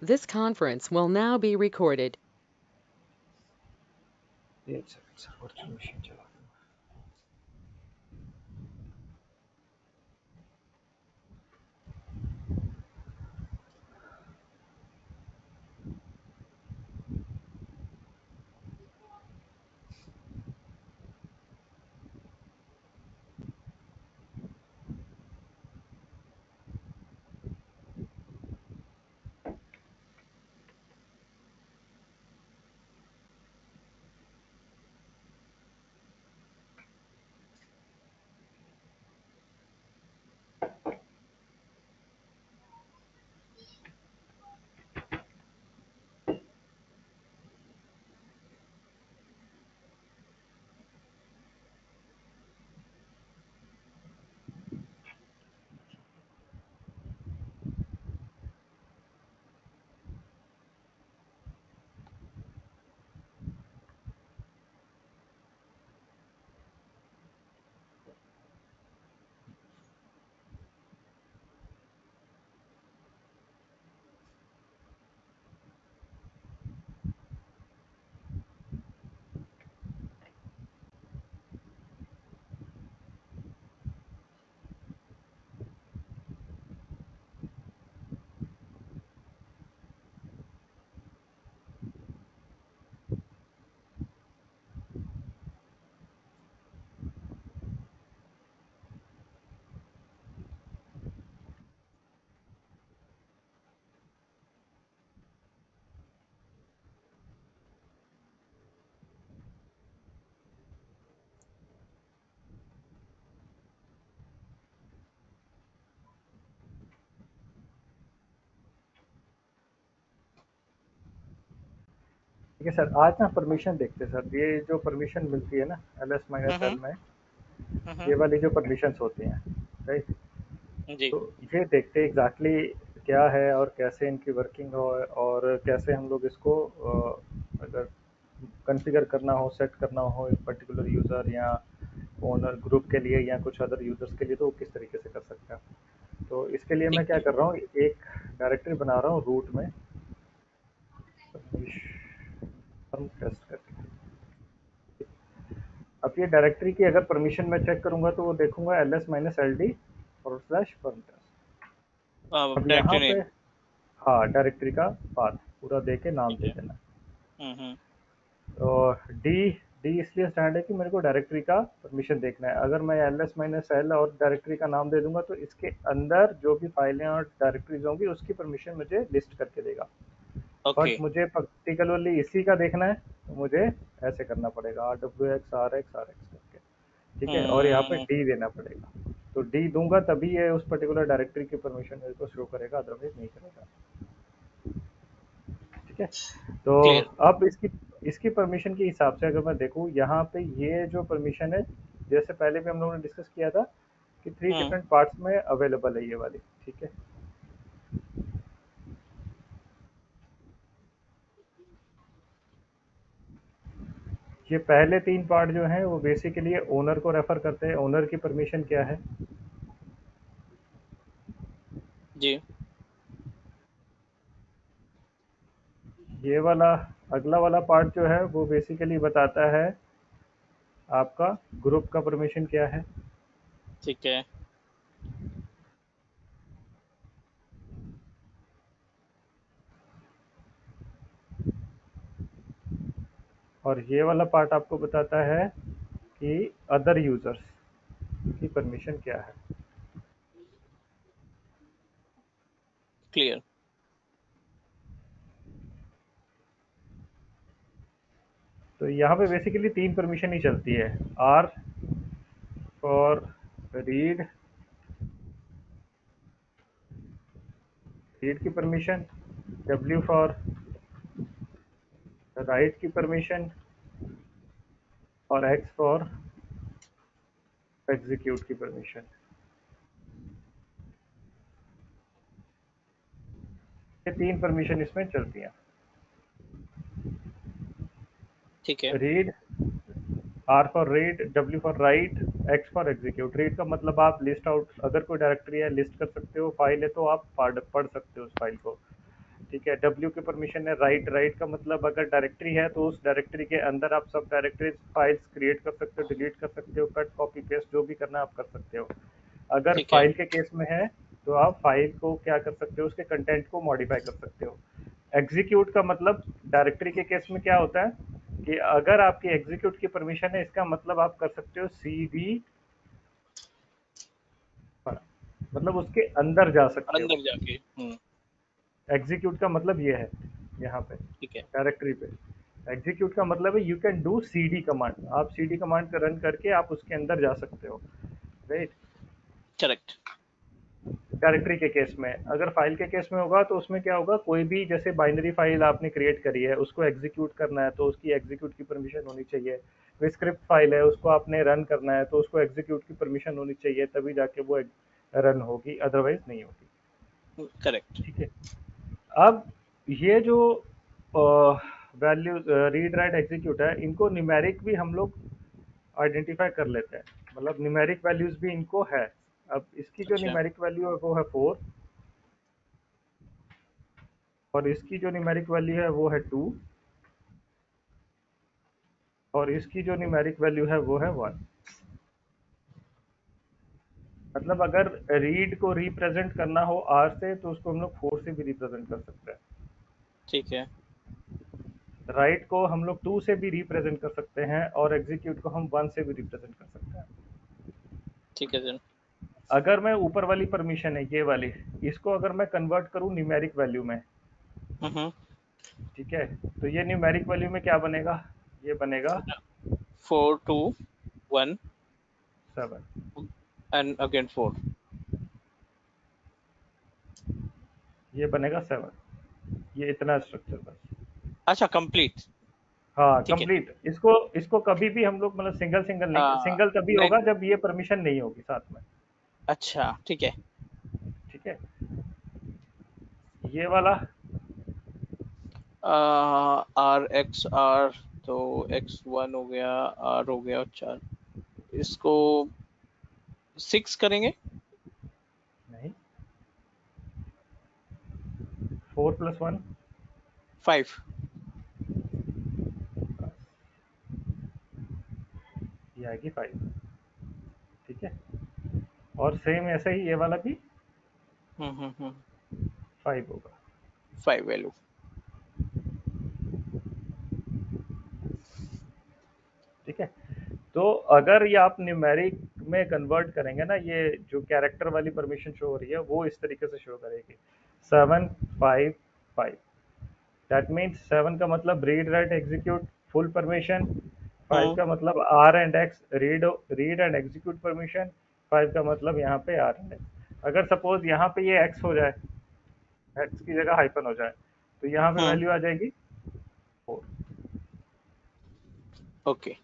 This conference will now be recorded. एक second sir, virtual machine चला दूँ। ठीक है सर, आज ना परमिशन देखते हैं सर। ये जो परमिशन मिलती है ना ls माइनस एल हम्म में, हम्म ये वाली जो परमिशंस होती हैं, राइट? जी तो ये देखते हैं एग्जैक्टली क्या है और कैसे इनकी वर्किंग हो, और कैसे हम लोग इसको अगर कॉन्फ़िगर करना हो, सेट करना हो एक पर्टिकुलर यूज़र या ओनर ग्रुप के लिए या कुछ अदर यूज़र्स के लिए, तो वो किस तरीके से कर सकते हैं। तो इसके लिए मैं ठीक क्या है। कर रहा हूँ, एक डायरेक्टरी बना रहा हूँ रूट में, टेस्ट करके। अब ये डायरेक्टरी की अगर परमिशन मैं चेक करूंगा तो वो देखूंगा ls माइनस एल डी और स्लैश परमिशन। अब यहाँ डायरेक्टरी पे नेम। हाँ, डायरेक्टरी का पाथ पूरा दे के नाम ठीक दे है। देना। हम्म। तो डी डी इसलिए स्टैंड है कि मेरे को डायरेक्टरी का परमिशन देखना है। अगर मैं ls माइनस एल और डायरेक्टरी का नाम दे दूंगा तो इसके अंदर जो भी फाइलें और डायरेक्टरीज होंगी उसकी परमिशन मुझे लिस्ट करके देगा। ओके। बट मुझे पर्टिकुलरली इसी का देखना है तो मुझे ऐसे करना पड़ेगा, R W X R X R X करके। ठीक है, और यहाँ पे हम्म। डी देना पड़ेगा। तो डी दूंगा तभी ये उस पर्टिकुलर डायरेक्टरी की परमिशन मेरे को शो करेगा, अदरवाइज नहीं करेगा। ठीक है। तो क्लियर। अब इसकी इसकी परमिशन के हिसाब से अगर मैं देखूँ यहाँ पे, ये जो परमिशन है, जैसे पहले भी हम लोगों ने डिस्कस किया था कि थ्री हम्म। डिफरेंट पार्ट्स में अवेलेबल है ये वाली। ठीक है। ये पहले तीन पार्ट जो हैं वो बेसिकली ओनर को रेफर करते हैं, ओनर की परमिशन क्या है। जी। ये वाला अगला वाला पार्ट जो है वो बेसिकली बताता है आपका ग्रुप का परमिशन क्या है। ठीक है। और ये वाला पार्ट आपको बताता है कि अदर यूजर्स की परमिशन क्या है। क्लियर। तो यहाँ पे बेसिकली तीन परमिशन ही चलती है। आर फॉर रीड, रीड की परमिशन, डब्ल्यू फॉर राइट की परमिशन, और एक्स फॉर एग्जीक्यूट की परमिशन। ये तीन परमिशन इसमें चलती हैं। ठीक है। Read, R for read, W for write, X for execute. Read का मतलब आप लिस्ट आउट, अगर कोई डायरेक्टरी है लिस्ट कर सकते हो, फाइल है तो आप पढ़ पढ़ सकते हो उस फाइल को। ठीक है। डब्ल्यू की परमिशन है राइट। राइट का मतलब अगर डायरेक्टरी है तो उस डायरेक्टरी के अंदर आप सब डायरेक्टरी फाइल्स क्रिएट कर सकते हो, डिलीट कर सकते हो, कट कॉपी पेस्ट जो भी करना आप कर सकते हो। अगर ठीक है। फाइल के केस में है तो आप फाइल को क्या कर सकते हो, उसके कंटेंट को मॉडिफाई कर सकते हो। एग्जीक्यूट का मतलब डायरेक्टरी के केस में क्या होता है कि अगर आपकी एग्जीक्यूट की परमिशन है, इसका मतलब आप कर सकते हो सीडी, मतलब उसके अंदर जा सकते हो। अंदर जाके। एग्जीक्यूट का मतलब ये है यहाँ पे ठीक है। डायरेक्टरी पे। एग्जीक्यूट का मतलब है you can do CD command, आप सीडी कमांड का रन करके आप उसके अंदर जा सकते हो, राइट। करेक्ट। डायरेक्टरी के केस में। अगर फाइल के केस में होगा तो उसमें क्या होगा, कोई भी जैसे बाइनरी फाइल आपने क्रिएट करी है उसको एग्जीक्यूट करना है तो उसकी एग्जीक्यूट की परमिशन होनी चाहिए। कोई स्क्रिप्ट फाइल है उसको आपने रन करना है तो उसको एग्जीक्यूट की परमिशन होनी चाहिए, तभी जाके वो रन होगी, अदरवाइज नहीं होगी। करेक्ट। ठीक है। अब ये जो वैल्यू रीड राइट एग्जीक्यूट है, इनको न्यूमेरिक भी हम लोग आइडेंटिफाई कर लेते हैं, मतलब न्यूमेरिक वैल्यूज भी इनको है। अब इसकी जो अच्छा। न्यूमेरिक वैल्यू है वो है 4, और इसकी जो न्यूमेरिक वैल्यू है वो है 2, और इसकी जो न्यूमेरिक वैल्यू है वो है 1। मतलब अगर रीड को रिप्रेजेंट करना हो आर से तो उसको हम लोग 4 से भी रिप्रेजेंट कर सकते हैं। ठीक है। राइट को हम लोग 2 से भी रिप्रेजेंट कर सकते हैं, और एग्जीक्यूट को हम 1 से भी रिप्रेजेंट कर सकते हैं। ठीक है सर। अगर मैं ऊपर वाली परमिशन है ये वाली, इसको अगर मैं कन्वर्ट करूं न्यूमेरिक वैल्यू में, हम्म। ठीक है, तो ये न्यूमेरिक वैल्यू में क्या बनेगा, ये बनेगा 4 2 1 7। And again 4। ये बनेगा 7। ये इतना स्ट्रक्चर बस। अच्छा, कंप्लीट। हाँ ठीक है। कंप्लीट। इसको इसको कभी भी हम लोग मतलब सिंगल सिंगल नहीं, सिंगल तभी नहीं। होगा जब ये परमिशन नहीं होगी साथ में। अच्छा, ठीक है। ठीक है। ये वाला आर एक्स आर, तो x1 हो गया, आर हो गया 4। इसको 6 करेंगे। नहीं, 4 + 1 5। ये आएगी 5। ठीक है। और सेम ऐसा ही ये वाला भी हम्म। 5 होगा। 5 वैल्यू। ठीक है। तो अगर ये आप न्यूमेरिक में कन्वर्ट करेंगे ना, ये जो कैरेक्टर वाली परमिशन शो हो रही है वो इस तरीके से शो करेगी 7 5 5। दैट मीन्स 7 का मतलब read write execute full permission, 5 hmm. का मतलब R and X read read and execute permission, 5 का मतलब यहाँ पे आर एंड एक्स। अगर सपोज यहाँ पे ये एक्स हो जाए, एक्स की जगह हाइफन हो जाए, तो यहाँ पे हम्म। वैल्यू आ जाएगी 4। ओके।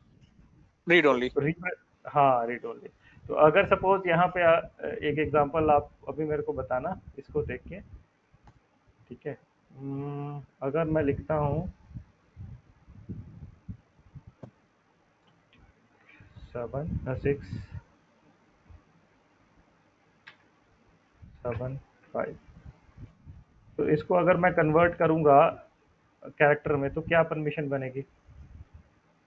रीड तो ओनली। हाँ रीड ओनली। तो अगर सपोज यहाँ पे एक एग्जांपल आप अभी मेरे को बताना इसको देख के। ठीक है। अगर मैं लिखता हूँ 6 7 5, तो इसको अगर मैं कन्वर्ट करूंगा कैरेक्टर में तो क्या परमिशन बनेगी।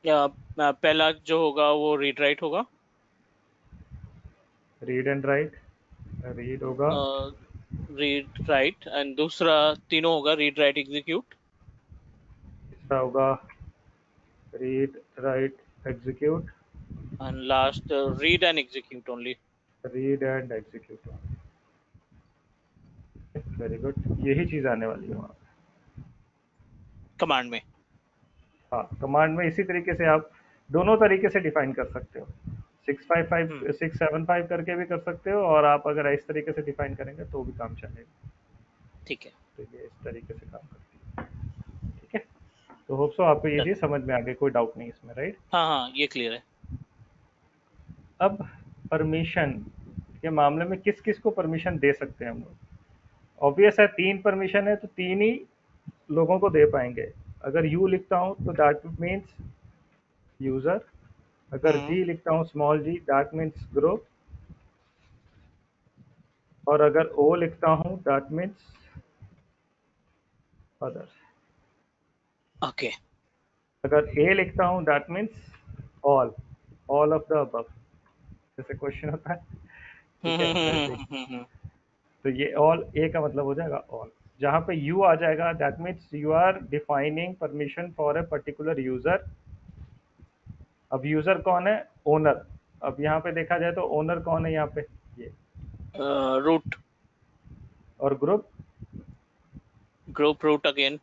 या पहला जो होगा वो रीड राइट होगा। रीड एंड राइट, रीड होगा, रीड राइट, एंड दूसरा तीनों होगा रीड राइट एग्जीक्यूट। तीसरा होगा read write execute, and last read and execute only. Read and execute. Very good, यही चीज आने वाली है वहाँ। कमांड में। हाँ कमांड में इसी तरीके से आप दोनों तरीके से डिफाइन कर सकते हो। 6 5 5 6 7 5 करके भी कर सकते हो, और आप अगर इस तरीके से डिफाइन करेंगे तो भी काम चलेगा। ठीक है। तो ये इस तरीके से काम करती है। ठीक है। तो होप सो आपको ये डन। चीज़ समझ में आ गई, कोई डाउट नहीं इसमें, राइट। हाँ हाँ, ये क्लियर है। अब परमिशन के मामले में किस किस को परमिशन दे सकते हैं हम लोग। ऑब्वियस है, 3 परमिशन है तो 3 ही लोगों को दे पाएंगे। अगर यू लिखता हूँ तो दैट मीन्स यूजर, अगर हम्म। जी लिखता हूँ small G that means group, और अगर ओ लिखता हूँ दैट मीन्स अदर्स। ओके। अगर ए लिखता हूँ that means all, all of the above, जैसे क्वेश्चन होता है, ठीक है, वैसे ही। हम्म। तो ये ऑल, ए का मतलब हो जाएगा ऑल। जहाँ पे यू आ जाएगा that means you are defining permission for a particular user. अब यूजर कौन है? ओनर। अब यहाँ पे देखा जाए तो ओनर कौन है यहाँ पे? ये। रूट। और ग्रुप? Group root again.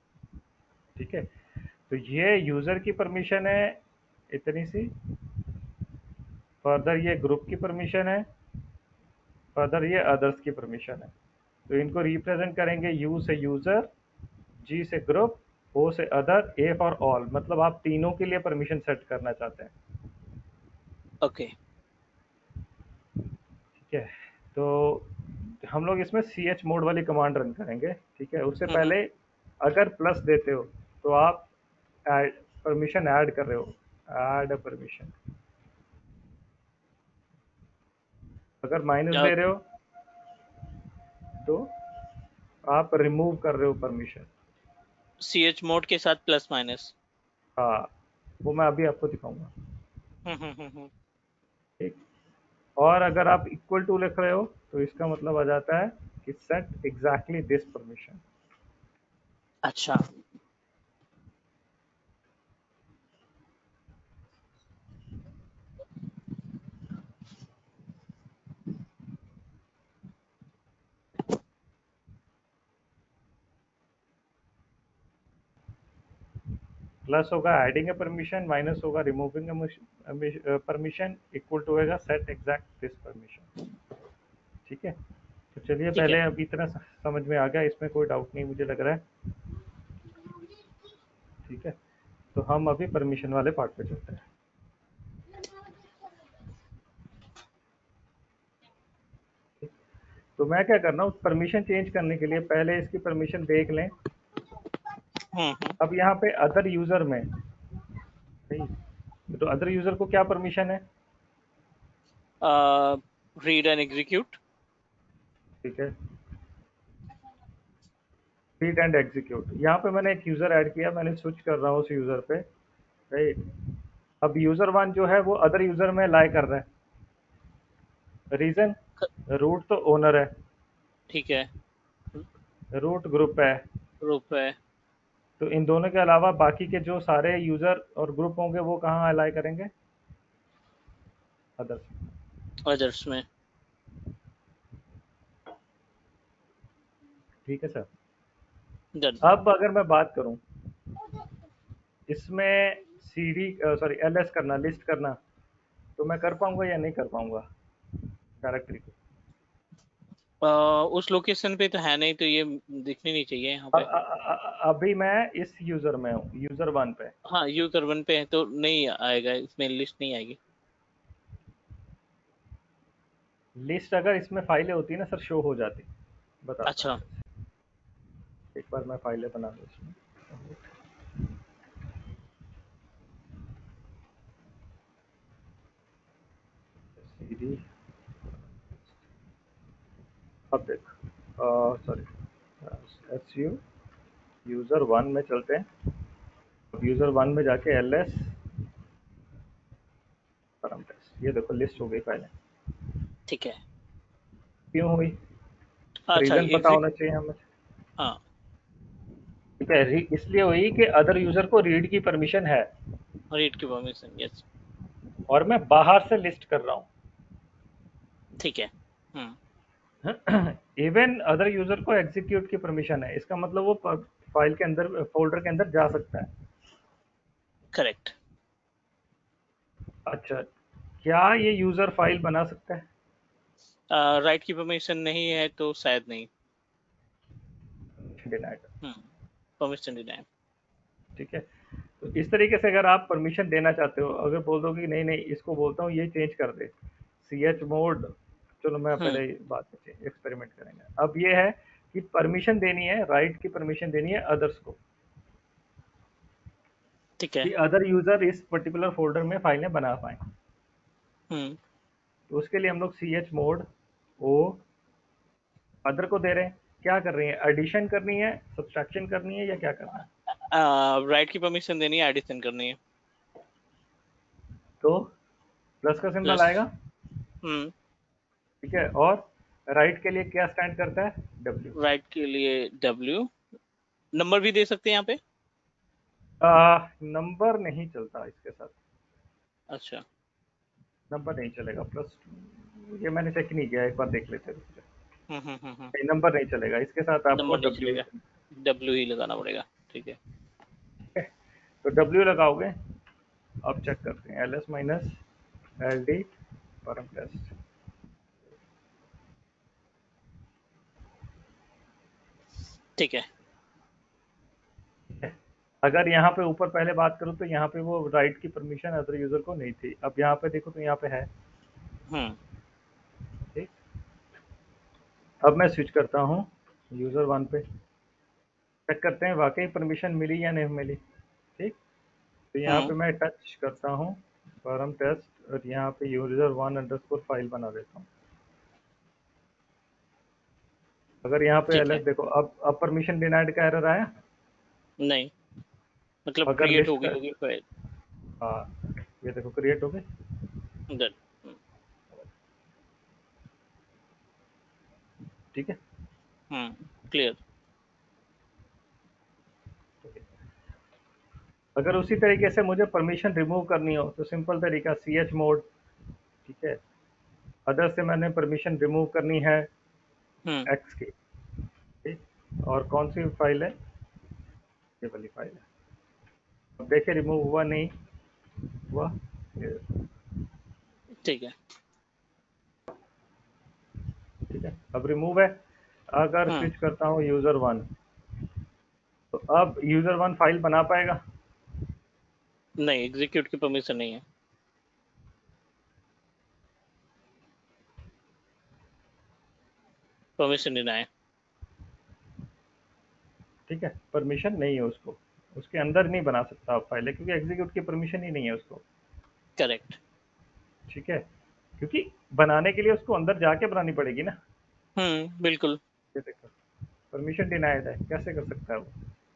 ठीक है, तो ये यूजर की परमिशन है इतनी सी, फर्दर ये ग्रुप की परमिशन है, फर्दर ये अदर्स की परमिशन है। तो इनको रिप्रेजेंट करेंगे यू से यूजर, जी से ग्रुप, ओ से अदर, ए फॉर ऑल, मतलब आप तीनों के लिए परमिशन सेट करना चाहते हैं। ओके। ठीक है, तो हम लोग इसमें सी एच मोड वाली कमांड रन करेंगे। ठीक है, उससे हम्म। पहले अगर प्लस देते हो तो आप परमिशन ऐड कर रहे हो, ऐड परमिशन। अगर माइनस दे रहे हो तो आप रिमूव कर रहे हो परमिशन। सी एच मोड के साथ प्लस माइनस। हाँ, वो मैं अभी आपको दिखाऊंगा। हम्म। ठीक, और अगर आप इक्वल टू लिख रहे हो तो इसका मतलब आ जाता है कि सेट एग्जैक्टली दिस परमिशन। अच्छा। प्लस होगा एडिंग ए परमिशन, माइनस होगा removing a permission, equal to होगा सेट एग्जैक्ट दिस परमिशन। ठीक है, तो चलिए ठीक है। पहले अभी इतना समझ में आ गया, इसमें कोई डाउट नहीं मुझे लग रहा है। ठीक है, तो हम अभी परमिशन वाले पार्ट पे चलते हैं। तो मैं क्या कर रहा हूँ, परमिशन चेंज करने के लिए पहले इसकी परमिशन देख लें। हम्म। अब यहाँ पे अदर यूजर में, सही, तो अदर यूजर को क्या परमिशन है? Read and execute. ठीक है, रीड एंड एग्जीक्यूट। यहाँ पे मैंने एक यूजर ऐड किया, मैंने स्विच कर रहा हूँ उस यूजर पे, राइट। अब यूजर वन जो है वो अदर यूजर में लाई कर रहा है, रीजन रूट तो ओनर है, ठीक है। रूट ग्रुप है। रुपए। तो इन दोनों के अलावा बाकी के जो सारे यूजर और ग्रुप होंगे वो कहाँ अलाई करेंगे? अदर्स। अदर्स में। ठीक है सर। डन। अब अगर मैं बात करूं इसमें C D, sorry L S करना, लिस्ट करना, तो मैं कर पाऊंगा या नहीं कर पाऊंगा डायरेक्टरी को? उस लोकेशन पे तो है नहीं, तो ये दिखनी नहीं चाहिए यहाँ पे। अभी मैं इस यूजर में हूँ, यूजर वन पे। हाँ, यूजर वन पे है तो नहीं आएगा, इसमें लिस्ट नहीं आएगी। लिस्ट अगर इसमें फाइलें होती ना सर, शो हो जाती। बताता हूँ अच्छा। कैसे। एक बार मैं फाइलें बना लूँ इसमें, सी डी। अब देख, sorry, S U, user one में चलते हैं। अब यूजर वन में जाके एल एस पैरामीटर्स, ये देखो लिस्ट हो गई फाइलें। ठीक है। क्यों हुई? अच्छा, रीजन पता एग्जिट। होना चाहिए हमें। हाँ। ठीक है, इसलिए हुई कि अदर यूजर को रीड की परमिशन है रीड की परमिशन, यस। और मैं बाहर से लिस्ट कर रहा ठीक है। हम्म। हूँ। इवन अदर यूजर को एग्जीक्यूट की परमिशन है, इसका मतलब वो फाइल के अंदर, फोल्डर के अंदर जा सकता है। करेक्ट। अच्छा, क्या ये यूजर फाइल बना सकता है? राइट की परमिशन नहीं है तो शायद नहीं। डिनाइड। हम्म। Permission deny. ठीक है, तो इस तरीके से अगर आप परमिशन देना चाहते हो, अगर बोल दो कि नहीं नहीं इसको बोलता हूँ ये चेंज कर दे, सी एच मोड, चलो मैं हम्म। पहले बात में एक्सपेरिमेंट करेंगे। अब ये है कि परमिशन देनी है, राइट की परमिशन देनी है अदर्स को, ठीक है। कि अदर यूजर इस पर्टिकुलर फोल्डर में फाइलें बना पाए। हम्म। तो उसके लिए हम लोग सी एच मोड ओ अदर को दे रहे हैं, क्या कर रही है, एडिशन करनी है, सब्सट्रैक्शन करनी है, या क्या करना है? राइट की परमिशन देनी है, एडिशन करनी है। तो प्लस का सिंबल प्लस। आएगा। हम्म। ठीक है, और राइट के लिए क्या स्टैंड करता है? डब्ल्यू। राइट के लिए डब्ल्यू। नंबर भी दे सकते हैं यहाँ पे। नंबर नहीं चलता इसके साथ, अच्छा। नंबर नहीं चलेगा। प्लस ये मैंने चेक नहीं किया, एक बार देख लेते हैं। हम्म। नहीं, नंबर नहीं चलेगा इसके साथ, आपको नंबर नहीं डब्ल्यू। चलेगा, डब्ल्यू ही लगाना पड़ेगा। ठीक है। तो डब्ल्यू लगाओगे। अब चेक करते हैं, L S minus L D परम टेस्ट। ठीक है। अगर यहाँ पे ऊपर पहले बात करूँ तो यहाँ पे वो राइट की परमिशन अदर यूजर को नहीं थी, अब यहाँ पे देखो तो यहाँ पे है। हम्म। ठीक, अब मैं स्विच करता हूँ यूजर वन पे, चेक करते हैं वाकई परमिशन मिली या नहीं मिली। ठीक, तो यहाँ हम्म। पे मैं टच करता हूँ परम टेस्ट, और यहाँ पे यूजर वन अंडरस्कोर फाइल बना देता हूँ। अगर यहाँ पे ठीक एलएस है। देखो, अब परमिशन डिनाइड का एरर आया। नहीं, मतलब अगर क्रिएट लिस्ट हो गई का, होगी फाइल। हाँ, ये देखो क्रिएट हो गई। डन। ठीक है। क्लियर। अगर उसी तरीके से मुझे परमिशन रिमूव करनी हो तो सिंपल तरीका सी एच मोड। ठीक है, अदर से मैंने परमिशन रिमूव करनी है हम्म। एक्स की। ठीक, और कौन सी फाइल है? ये वाली फाइल है। अब देखिए रिमूव हुआ नहीं हुआ। ठीक है। ठीक है, अब रिमूव है। अगर हम्म। स्विच करता हूँ यूजर वन, तो अब यूजर वन फाइल बना पाएगा? नहीं, एग्जीक्यूट की परमिशन नहीं है। परमिशन देना है। ठीक है, परमिशन नहीं है उसको, उसके अंदर नहीं बना सकता आप फाइल, क्योंकि एग्जीक्यूट की परमिशन ही नहीं है उसको। करेक्ट। ठीक है, क्योंकि बनाने के लिए उसको अंदर जाके बनानी पड़ेगी ना। बिल्कुल। ये देखो, परमिशन डिनाइड है, कैसे कर सकता है वो?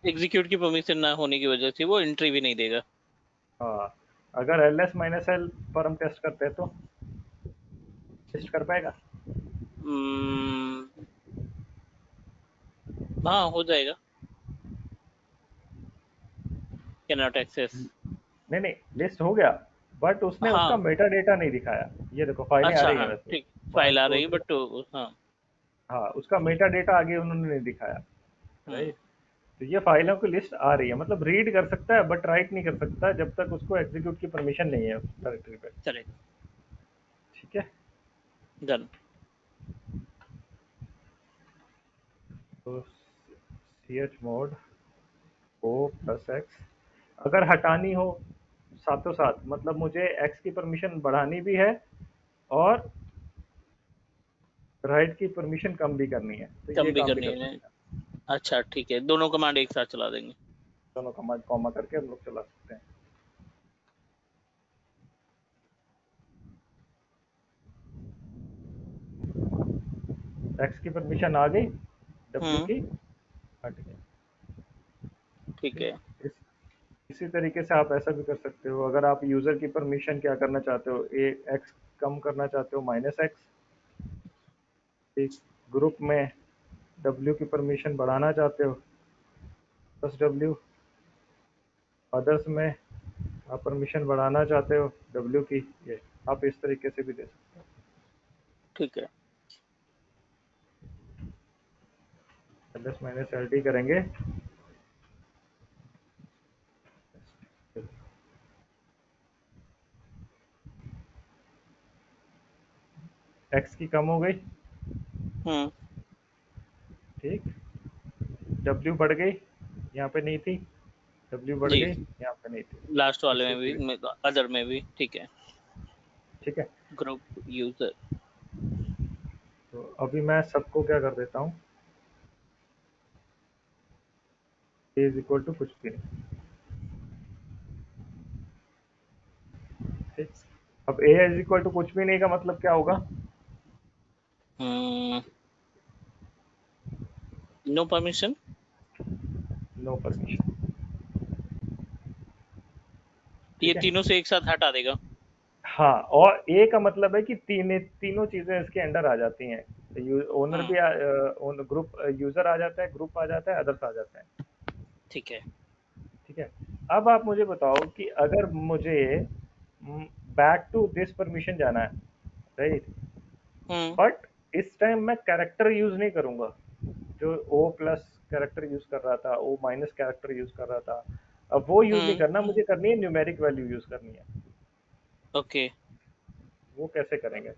एग्जीक्यूट की परमिशन ना होने की वजह से वो एंट्री भी नहीं देगा। हाँ, अगर एल एस माइनस एल पर हम टेस्ट करते हैं तो टेस्ट कर पाएगा? हम्म। हाँ, हो जाएगा। Can not access. नहीं नहीं, लिस्ट हो गया, बट उसने उसका हाँ। मेटा डेटा नहीं दिखाया। ये देखो फाइलें आ अच्छा, रही है हाँ वैसे, ठीक। वन फाइल आ टू रही है थ्री। बट। हाँ। हाँ, उसका मेटा डेटा आगे उन्होंने नहीं दिखाया। हम्म। राइट, तो ये फाइलों की लिस्ट आ रही है, मतलब रीड कर सकता है बट राइट नहीं कर सकता जब तक उसको एग्जीक्यूट की परमिशन नहीं है उस डायरेक्टरी पे। करेक्ट। ठीक है, डन। तो C H mod O plus X, अगर हटानी हो साथों साथ, मतलब मुझे एक्स की परमिशन बढ़ानी भी है और राइट की परमिशन कम भी करनी है, तो ये कम भी काम भी करनी कर है। सकते हैं। अच्छा ठीक है, दोनों कमांड एक साथ चला देंगे। दोनों कमांड कॉमा करके हम लोग चला सकते हैं। एक्स की परमिशन आ गई, डब्ल्यू हम्म। की हट गई। ठीक ठीक, है। इसी तरीके से आप ऐसा भी कर सकते हो, अगर आप यूजर की परमिशन क्या करना चाहते हो, ए एक्स कम करना चाहते हो माइनस एक्स। ठीक, ग्रुप में डब्ल्यू की परमिशन बढ़ाना चाहते हो प्लस डब्ल्यू, अदर्स में आप परमिशन बढ़ाना चाहते हो डब्ल्यू की, ये आप इस तरीके से भी दे सकते ठीक है। हो। L S minus L D करेंगे। एक्स की कम हो गई। हम्म। ठीक, डब्ल्यू बढ़ गई, यहाँ पे नहीं थी, डब्ल्यू बढ़ जी। गई, यहाँ पे नहीं थी। लास्ट वाले इसी में भी, तरीके, अदर में भी ठीक है। ठीक है। Group user. तो अभी मैं सबको क्या कर देता हूँ, ए इज इक्वल टू कुछ भी नहीं। ठीक, अब ए इज इक्वल टू कुछ भी नहीं का मतलब क्या होगा? हम्म। No permission. No permission. ये ठीक है। तीनों से एक साथ हटा देगा। हाँ, और ए का मतलब है कि तीनों चीजें इसके अंडर आ जाती हैं। ओनर हाँ भी ग्रुप यूजर आ जाता है, ग्रुप आ जाता है, अदर्स आ जाता है। ठीक है। ठीक है। अब आप मुझे बताओ कि अगर मुझे बैक टू दिस परमिशन जाना है, राइट, हम्म बट इस टाइम मैं कैरेक्टर यूज नहीं करूंगा जो ओ प्लस कैरेक्टर यूज कर रहा था, ओ माइनस कैरेक्टर यूज कर रहा था। अब वो यूज नहीं हम्म करना, मुझे करनी है न्यूमेरिक वैल्यू यूज करनी है। ओके। वो कैसे करेंगे?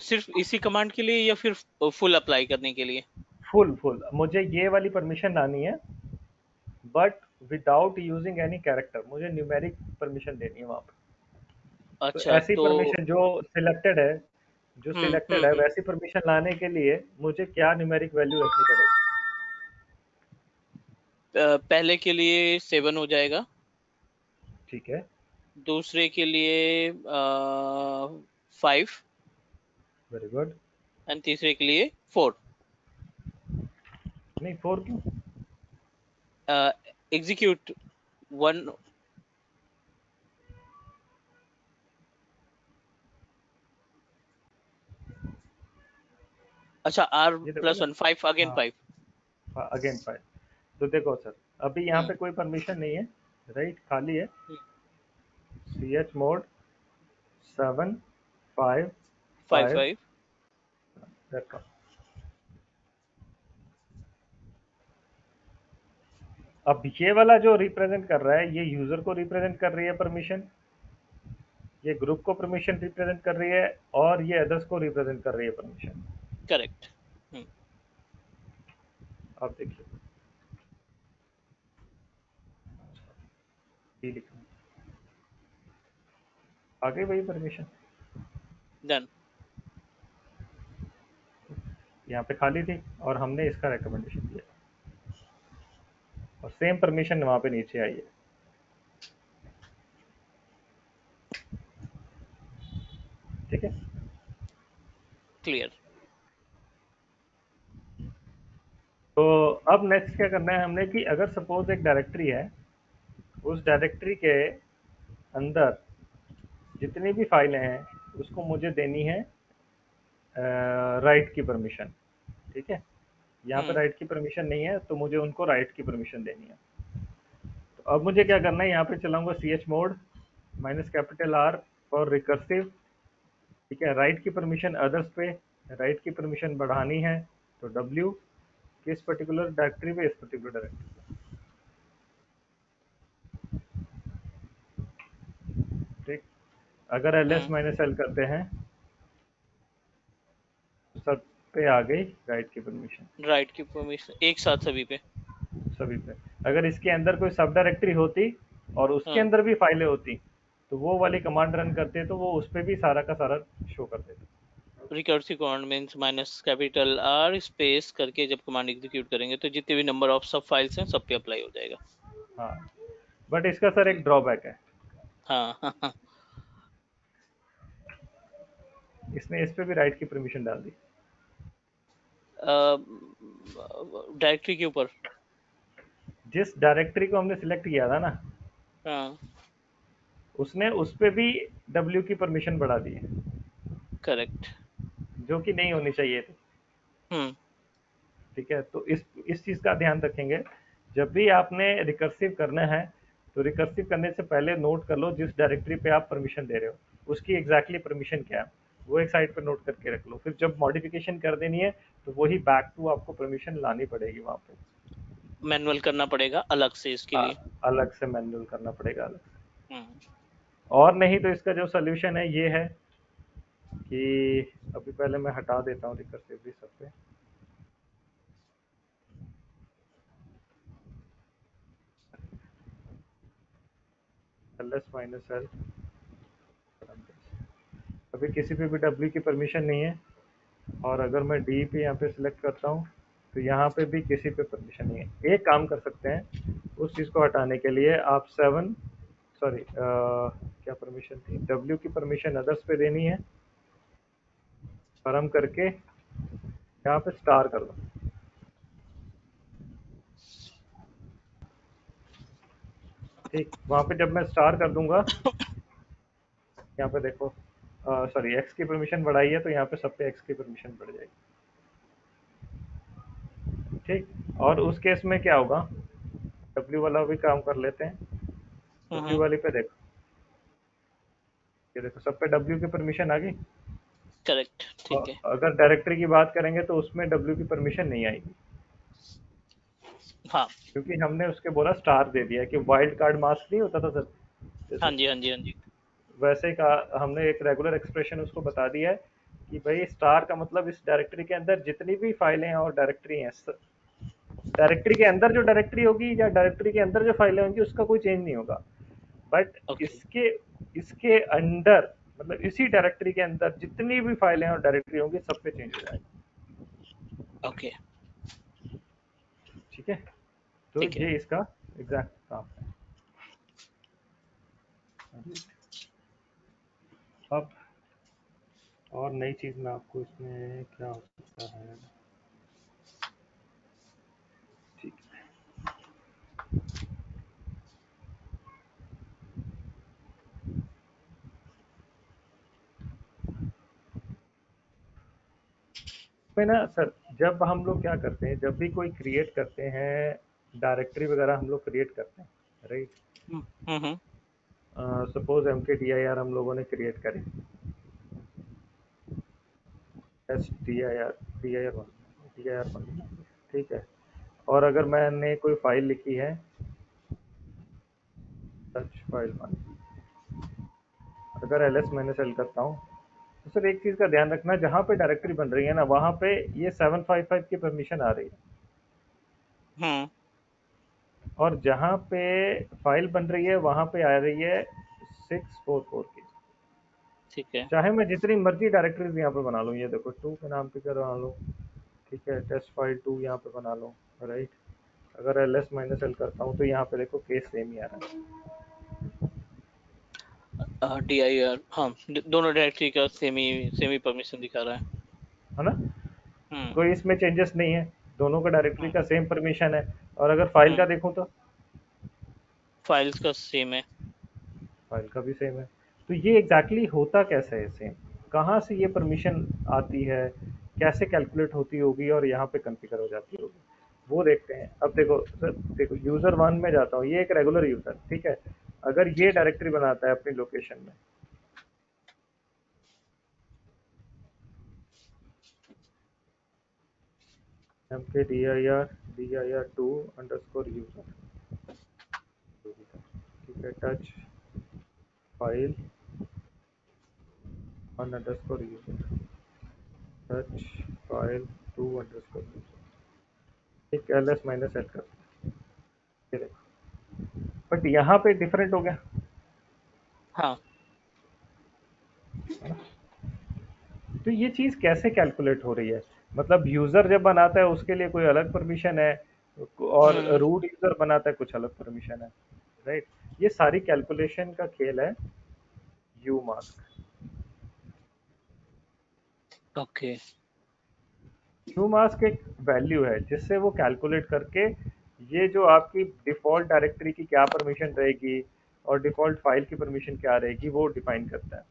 सिर्फ इसी कमांड के लिए या फिर फुल अप्लाई करने के लिए? फुल फुल मुझे ये वाली परमिशन लानी है, but without using any character मुझे न्यूमेरिक परमिशन देनी है वहां पे। तो अच्छा ऐसी तो परमिशन जो सिलेक्टेड है वैसी परमिशन लाने के लिए मुझे क्या न्यूमेरिक वैल्यू रखनी पड़ेगी? पहले के लिए 7 हो जाएगा, ठीक है। दूसरे के लिए 5, वेरी गुड। एंड तीसरे के लिए 4। नहीं, 4 क्यों? एग्जीक्यूट 1। अच्छा, आर ये देखो प्लस ना। 1, 5 अगेन हाँ, 5। हाँ, अगेन 5। तो देखो सर, अभी यहाँ हम्म पे कोई परमिशन नहीं है, राइट, खाली है। C H mod 7 5 5 5। 5। अब ये वाला जो रिप्रेजेंट कर रहा है, ये यूजर को रिप्रेजेंट कर रही है परमिशन, ये ग्रुप को परमिशन रिप्रेजेंट कर रही है, और ये अदर्स को रिप्रेजेंट कर रही है परमिशन। करेक्ट। आप देखिए, ये लिखा आ गई वही परमिशन। डन। यहाँ पे खाली थी और हमने इसका रिकमेंडेशन दिया, और सेम परमिशन वहां पे नीचे आई है। ठीक है। क्लियर। तो अब नेक्स्ट क्या करना है हमने कि अगर सपोज एक डायरेक्टरी है, उस डायरेक्टरी के अंदर जितनी भी फाइलें हैं उसको मुझे देनी है राइट की परमिशन। ठीक है। यहाँ पे हम्म राइट की परमिशन नहीं है, तो मुझे उनको राइट की परमिशन देनी है। तो अब मुझे क्या करना है, यहाँ पे चलाऊंगा C H mod -R for recursive. ठीक है। राइट की परमिशन अदर्स पे, राइट की परमिशन बढ़ानी है तो W, किस पर्टिकुलर डायरेक्टरी पे, इस पर्टिकुलर डायरेक्टरी पे। ठीक। अगर एल एस हम्म माइनस एल करते हैं तो सब पे आ गई राइट की परमिशन, राइट की परमिशन एक साथ सभी पे। सभी पे। अगर इसके अंदर कोई सब डायरेक्टरी होती और उसके हाँ, अंदर भी फाइलें होती, तो वो वाली कमांड रन करते तो वो उस पे भी सारा का सारा शो कर देते। Recursive command means -R space करके जब कमांड एग्जीक्यूट करेंगे तो जितने भी नंबर ऑफ सब फाइल्स हैं सब पे अप्लाई हो जाएगा। हाँ, बट इसका सर एक ड्रॉबैक है। हाँ हाँ हाँ। इसने इस पे भी राइट की परमिशन डाल दी। डायरेक्टरी के ऊपर। जिस डायरेक्टरी को हमने सिलेक्ट किया था ना, हाँ उसने उस पे भी डब्ल्यू की परमिशन बढ़ा दी है, करेक्ट। जो कि नहीं होनी चाहिए थी। हम्म ठीक है। तो इस चीज का ध्यान रखेंगे, जब भी आपने रिकर्सिव करना है तो रिकर्सिव करने से पहले नोट कर लो जिस डायरेक्टरी पे आप परमिशन दे रहे हो उसकी एग्जैक्टली परमिशन क्या है, वो एक साइड पे नोट करके रख लो। फिर जब मॉडिफिकेशन कर देनी है तो वही बैक टू आपको परमिशन लानी पड़ेगी वहां पे। मैनुअल करना पड़ेगा अलग से इसके लिए। अलग से मैनुअल करना पड़ेगा, अलग से। हम्म और नहीं तो इसका जो सोल्यूशन है ये है कि अभी पहले मैं हटा देता हूँ रिकर्सिव भी सब पे। एल एस माइनस एल, अभी किसी पे भी डब्ल्यू की परमिशन नहीं है, और अगर मैं डी पे यहाँ पे सिलेक्ट करता हूँ तो यहाँ पे भी किसी पे परमिशन नहीं है। एक काम कर सकते हैं, उस चीज़ को हटाने के लिए आप 7, सॉरी, क्या परमिशन थी, डब्ल्यू की परमिशन अदर्स पे देनी है, और हम करके यहाँ पे स्टार कर दो। ठीक, वहां पे जब मैं स्टार कर दूंगा, यहाँ पे देखो, सॉरी एक्स की परमिशन बढ़ाई है तो यहाँ पे सब पे एक्स की परमिशन बढ़ जाएगी। ठीक, और उस केस में क्या होगा, डब्ल्यू वाला भी काम कर लेते हैं। डब्ल्यू वाले पे देखो, ये देखो सब पे डब्ल्यू की परमिशन आ गई। करेक्ट, ठीक और है। अगर डायरेक्टरी की बात करेंगे तो उसमें डब्ल्यू की परमिशन नहीं आएगी, हाँ क्योंकि हमने उसके बोला स्टार दे दिया कि वाइल्ड कार्ड मास्क नहीं होता था सर, हाँ जैसे जी, हाँ जी, हाँ जी। वैसे का हमने एक रेगुलर एक्सप्रेशन उसको बता दिया है कि भाई स्टार का मतलब इस डायरेक्टरी के अंदर जितनी भी फाइलें हैं और डायरेक्टरी हैं, डायरेक्टरी के अंदर जो डायरेक्टरी होगी या डायरेक्टरी के अंदर जो फाइलें होंगी उसका कोई चेंज नहीं होगा, बट ओके, इसके इसके अंदर मतलब इसी डायरेक्टरी के अंदर जितनी भी फाइलें और डायरेक्टरी होंगी सब पे चेंज हो जाएगा। ओके, ठीक है, तो ठीक है। ये इसका एग्जैक्ट काम है। अब और नई चीज में आपको इसमें क्या हो सकता है, ठीक है, में ना सर, जब हम लोग क्या करते हैं, जब भी कोई क्रिएट करते हैं डायरेक्टरी वगैरह हम लोग क्रिएट करते हैं, right, hmm, hmm, suppose M K D I are हम लोगों ने क्रिएट करे, S D I are one, D I are one, ठीक है, और अगर मैंने कोई फाइल लिखी है सच फाइल वन, अगर एल एस मैंने सेल करता हूँ, तो सर एक चीज़ का ध्यान रखना, जहाँ पे डायरेक्टरी बन रही है ना वहाँ पे ये 755 की परमिशन आ रही है, हम्म, और जहाँ पे फाइल बन रही है वहाँ पे आ रही है 644 की। ठीक है। चाहे मैं जितनी मर्जी डायरेक्टरीज यहाँ पे बना लूँ, ये देखो टू के नाम पे क्या बना लूँ, ठीक है, टेस्ट फाइल टू यहाँ पे बना लूँ, राइट, अगर एल एस माइनस एल करता हूँ तो यहाँ पे देखो केस सेम ही आ रहा है। DIR, हाँ, दोनों डायरेक्टरी का सेमी परमिशन दिखा रहा है। है ना, हम्म, कोई इसमें चेंजेस नहीं है, दोनों का डायरेक्टरी हम्म, का सेम परमिशन है, और अगर फाइल का हम्म। देखूँ तो फाइल्स का सेम है। फाइल का भी सेम है। तो ये एग्जैक्टली होता कैसे है सेम, कहाँ से ये परमिशन आती है, कैसे कैलकुलेट होती होगी और यहाँ पे कॉन्फ़िगर हो जाती होगी, वो देखते हैं। अब देखो सर, देखो यूजर वन में जाता हूँ, ये एक रेगुलर यूजर, ठीक है, अगर ये ठीक है। डायरेक्टरी बनाता है अपनी लोकेशन में, M K D I R two underscore user, ठीक है, touch file one underscore user, touch file two underscore user, ठीक, एल एस माइनस एल कर, ये देखो, बट यहाँ पे डिफरेंट हो गया, हाँ, है ना? तो ये चीज़ कैसे कैलकुलेट हो रही है, मतलब यूजर जब बनाता है उसके लिए कोई अलग परमिशन है, और हम्म, रूट यूजर बनाता है कुछ अलग परमिशन है, राइट, ये सारी कैलकुलेशन का खेल है you mask. Okay. You mask एक वैल्यू है जिससे वो कैलकुलेट करके ये जो आपकी डिफॉल्ट डायरेक्टरी की क्या परमिशन रहेगी और डिफॉल्ट फाइल की परमिशन क्या रहेगी वो डिफाइन करता है।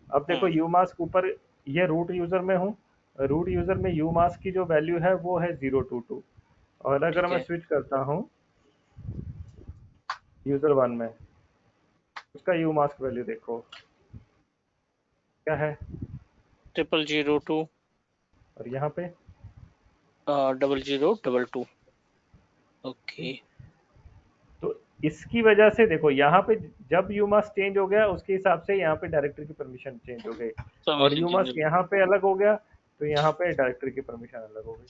अब देखो हम्म, यू मास्क ऊपर, ये रूट यूजर में हूँ, रूट यूजर में यू मास्क की जो वैल्यू है वो है 022, और अगर ठीक मैं है। स्विच करता हूँ यूजर वन में, उसका यू मास्क वैल्यू देखो क्या है, 0002, और यहाँ पे 0022। ओके। तो इसकी वजह से देखो यहाँ पे जब यू मास्क चेंज हो गया उसके हिसाब से यहाँ पे डायरेक्टरी की परमिशन चेंज हो गई, और परमिशन यू चेंज मास्क यहाँ पे अलग हो गया तो यहाँ पे डायरेक्टरी की परमिशन अलग हो गई।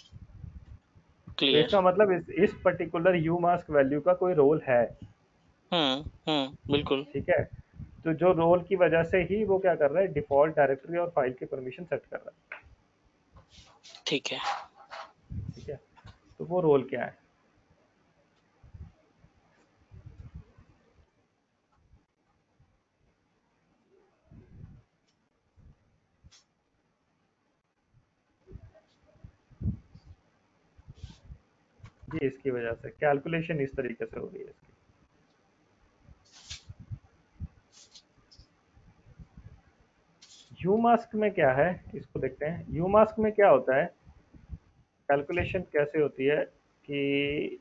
तो क्लियर। इसका मतलब इस पर्टिकुलर यू मास्क वैल्यू का कोई रोल है, हम्म, हम्म, बिल्कुल। ठीक है, तो जो रोल की वजह से ही वो क्या कर रहा है, डिफॉल्ट डायरेक्टरी और फाइल की परमिशन सेट कर रहा ठीक है। है, ठीक है, तो वो रोल क्या है, ये इसकी वजह से कैलकुलेशन इस तरीके से हो रही है इसकी। यू मास्क में क्या है, इसको देखते हैं। यू मास्क में क्या होता है, कैलकुलेशन कैसे होती है कि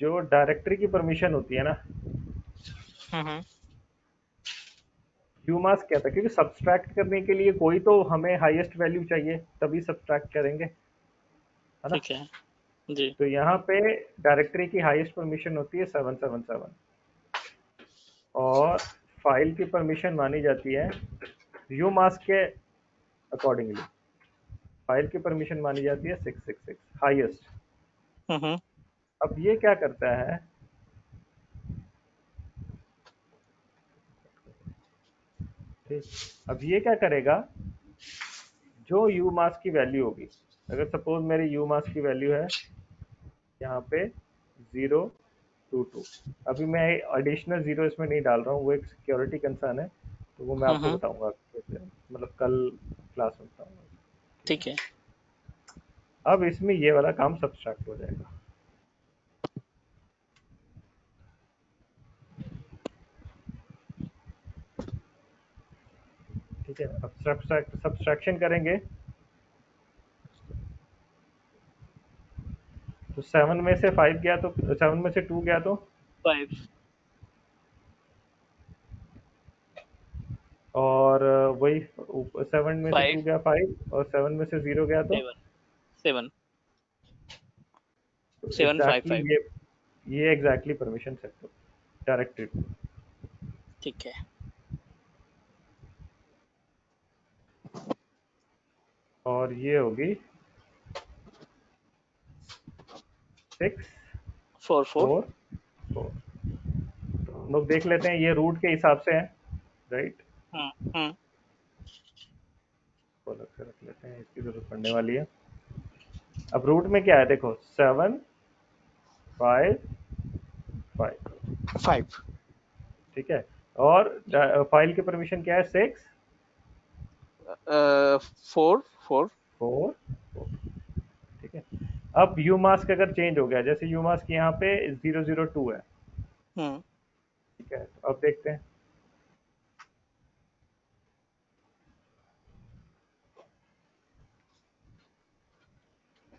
जो डायरेक्टरी की परमिशन होती है ना, हम्म। यू मास्क क्या था, क्योंकि सब्सट्रैक्ट करने के लिए कोई तो हमें हाईएस्ट वैल्यू चाहिए तभी सब्सट्रैक्ट करेंगे, है ना। ठीक है जी। तो यहाँ पे डायरेक्टरी की हाईएस्ट परमिशन होती है 777, और फाइल की परमिशन मानी जाती है यू मास्क के अकॉर्डिंगली। फाइल की परमिशन मानी जाती है 666 हाईएस्ट। हम्म। अब ये क्या करता है, ठीक, अब ये क्या करेगा, जो यू मास्क की वैल्यू होगी, अगर सपोज मेरी यू मास्क की वैल्यू है यहाँ पे 022, अभी मैं एडिशनल जीरो इसमें नहीं डाल रहा हूँ, वो एक सिक्योरिटी कंसर्न है, तो वो मैं आपको हम्म। बताऊंगा कैसे, मतलब कल क्लास में बताऊंगा। ठीक है, ठीक है। अब इसमें ये वाला काम सब्सट्रैक्ट हो जाएगा। ठीक है, अब सब्सट्रैक्शन करेंगे तो 7 में से 5 गया तो 7 में से 2 गया तो 5 और वही 7 में से 2 5 गया 5 और 7 में से 0 गया तो 7 7 7 5 एग्जैक्टली 5। ये एग्जैक्टली परमिशन सेट हो डायरेक्टरी। ठीक है। और ये होगी 6 4 4। 4 4। हम लोग देख लेते हैं, ये रूट के हिसाब से है, राइट। हम्म। को अलग से रख लेते हैं, इसकी जरूरत पड़ने वाली है। अब रूट में क्या है, देखो 7 5 5, 5 ठीक है। और फाइल की परमिशन क्या है, 6 4 4। 4 4, ठीक है। अब यू मास्क अगर चेंज हो गया, जैसे यू मास्क यहाँ पे 002 है, हम्म। ठीक है, तो अब देखते हैं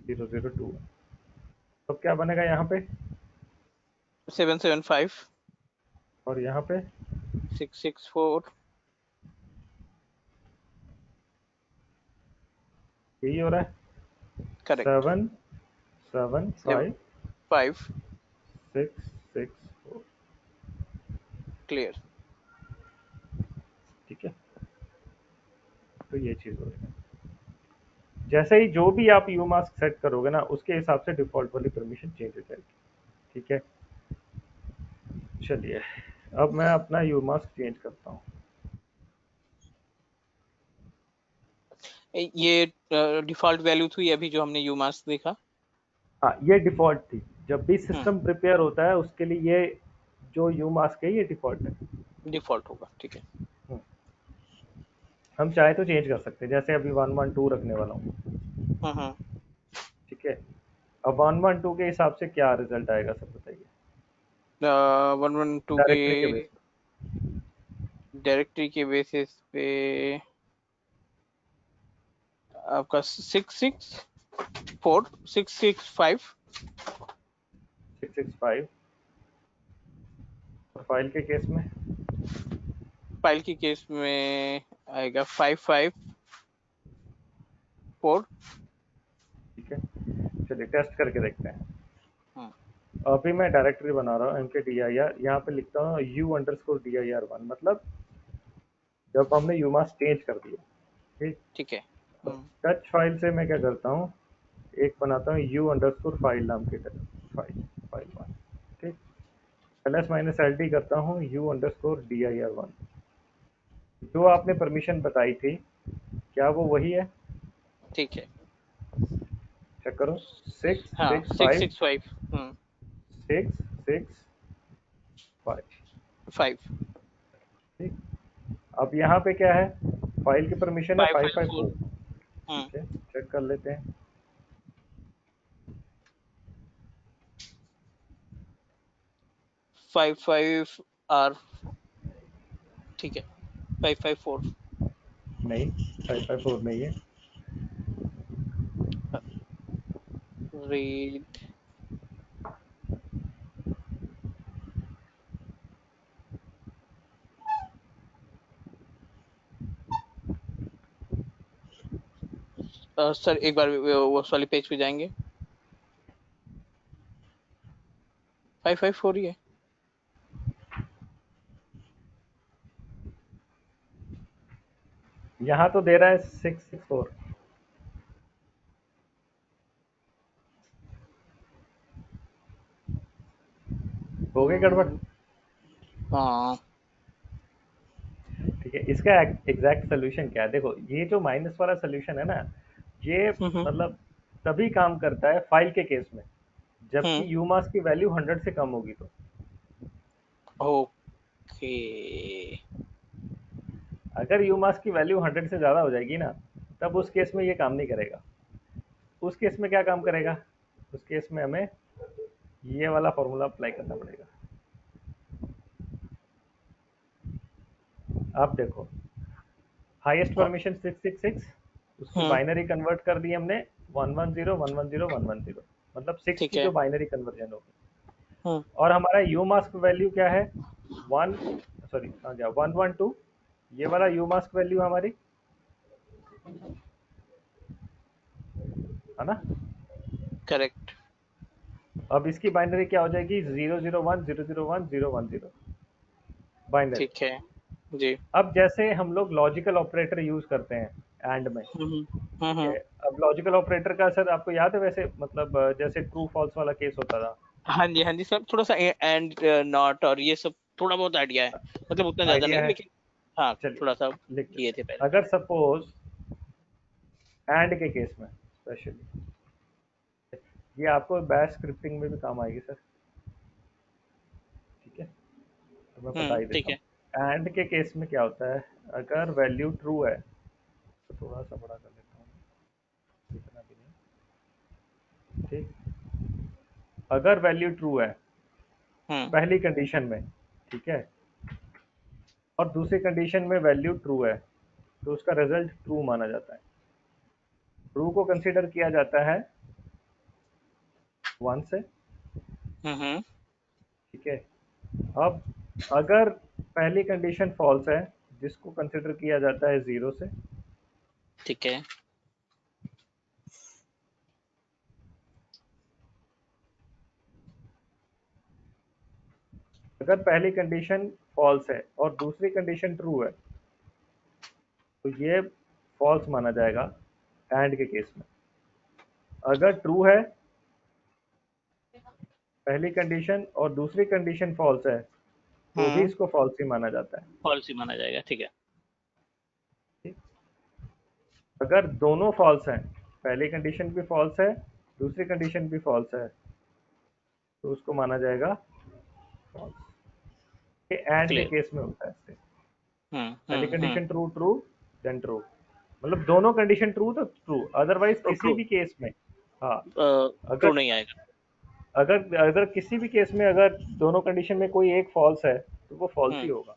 002 है, तो क्या बनेगा यहाँ पे, 7 7 5 और यहाँ पे 6 6 4। यही हो रहा है, करेक्ट। 7 7 7 5 5। 6 6 4, क्लियर। ठीक है। तो ये चीज़ हो रही है, जैसे ही जो भी आप यू मास्क सेट करोगे ना, उसके हिसाब से डिफॉल्ट वाली परमिशन चेंज हो जाएगी। ठीक है, चलिए अब मैं अपना यू मास्क चेंज करता हूँ। ये डिफॉल्ट वैल्यू थी अभी जो हमने यू मास्क देखा। हाँ, ये डिफॉल्ट थी, जब भी हम्म। सिस्टम प्रिपेयर होता है उसके लिए ये जो यू मास्क है ये डिफॉल्ट है। डिफॉल्ट होगा, ठीक है। हम्म, हम चाहे तो चेंज कर सकते हैं, जैसे अभी 112 रखने वाला हूँ। हम्म। ठीक है, अब 112 के हिसाब से क्या रिजल्ट आएगा सब बताइए, 112 के डायरेक्टरी के बेस डायरेक्टरी के बेसिस पे आपका 6 6 4 6 6 5। पे 665, और फाइल के केस में फाइल के केस में आएगा 5 5 4। ठीक है, चलिए टेस्ट करके देखते हैं। हम्म। अभी मैं डायरेक्टरी बना रहा हूँ M K D I are, यहाँ पे लिखता हूँ you under score D I are one, मतलब जब हमने यू मास्क चेंज कर दिया। ठीक, ठीक है। हम्म। टच फाइल से मैं क्या करता हूँ, एक बनाता हूँ यू अंडर स्कोर फाइल नाम की फाइल, फाइल वन, ठीक, प्लस माइनस एल डी करता हूँ you under score D I are one. जो आपने परमिशन बताई थी, क्या वो वही है, ठीक है। चेक करो, सिक्स हाँ, सिक्स 6 फाइव 6 5। हम्म। 6 6 5, 5 ठीक। अब यहाँ पे क्या है, फाइल की परमिशन है 5 फाइव 5 फाइव 4। फोर हम्म। ठीक है, चेक कर लेते हैं। 5 5 आर। ठीक है, 5 5 4। नहीं, 554 नहीं है। रीड सर एक बार वो उस वाली पेज पे जाएंगे। 554 ही है। यहाँ तो दे रहा है 664। हो गई गड़बड़। हाँ ठीक है, इसका एग्जैक्ट सोल्यूशन क्या है? देखो, ये जो माइनस वाला सोल्यूशन है ना, ये हम्म मतलब तभी काम करता है फाइल के केस में, हम्म जबकि यूमास की वैल्यू 100 से कम होगी। तो ओके अगर यूमास की वैल्यू 100 से ज़्यादा हो जाएगी ना, तब उस केस में ये काम नहीं करेगा। उस केस में क्या काम करेगा? उस केस में हमें ये वाला फॉर्मूला अप्लाई करना पड़ेगा। आप देखो, हाईएस्ट परमिशन 666, उसकी हम्म बाइनरी कन्वर्ट कर दी हमने 110 110 110, मतलब 6 ठीक की है। जो बाइनरी कन्वर्जन होगी। हम्म और हमारा यू मास्क वैल्यू क्या है? 1, सॉरी कहाँ गया, 112। ये वाला यू मास्क वैल्यू हमारी है ना। करेक्ट अब इसकी बाइनरी क्या हो जाएगी? 001 001 010 बाइनरी। ठीक है जी। अब जैसे हम लोग लॉजिकल ऑपरेटर यूज करते हैं एंड में, ठीक है। हम्म। अब लॉजिकल ऑपरेटर का असर आपको याद है वैसे, मतलब जैसे ट्रू फॉल्स वाला केस होता था। हाँ जी सब थोड़ा सा एंड नॉट और ये सब थोड़ा बहुत आइडिया है, मतलब उतना ज्यादा आइडिया नहीं है, लेकिन हाँ चलिए थोड़ा सा लिख किए लेते थे हैं। पहले। अगर सपोज एंड के केस में स्पेशली, ये आपको बैश स्क्रिप्टिंग में भी काम आएगी सर, ठीक है, तो मैं बता ही ठीक देता है। हूँ। एंड के केस में क्या होता है? अगर वैल्यू ट्रू है, तो थोड़ा सा बड़ा कर लेता हूँ, इतना भी नहीं, ठीक। अगर वैल्यू ट्रू है हम्म पहली कंडीशन में, ठीक है, और दूसरी कंडीशन में वैल्यू ट्रू है, तो उसका रिजल्ट ट्रू माना जाता है। ट्रू को कंसीडर किया जाता है 1 से, हम्म ठीक है। अब अगर पहली कंडीशन फॉल्स है, जिसको कंसीडर किया जाता है 0 से। ठीक है। अगर पहली कंडीशन फॉल्स है और दूसरी कंडीशन ट्रू है, तो ये फॉल्स माना जाएगा एंड के केस में। अगर ट्रू है पहली कंडीशन और दूसरी कंडीशन फॉल्स है, तो भी इसको फॉल्स ही माना जाता है, पॉलिसी माना जाएगा ठीक है। ठीक। अगर दोनों फॉल्स हैं, पहली कंडीशन भी फॉल्स है, दूसरी कंडीशन भी फॉल्स है, तो उसको माना जाएगा फॉल्स। ये एंड के क्लियर। केस में होता है ऐसे। पहली condition true true, then true, मतलब दोनों कंडीशन ट्रू तो ट्रू, अदरवाइज तो किसी ट्रू भी केस में। हाँ, ट्रू अगर नहीं आएगा। अगर अगर किसी भी केस में अगर दोनों कंडीशन में कोई एक फॉल्स है, तो वो फॉल्स ही हम्म होगा,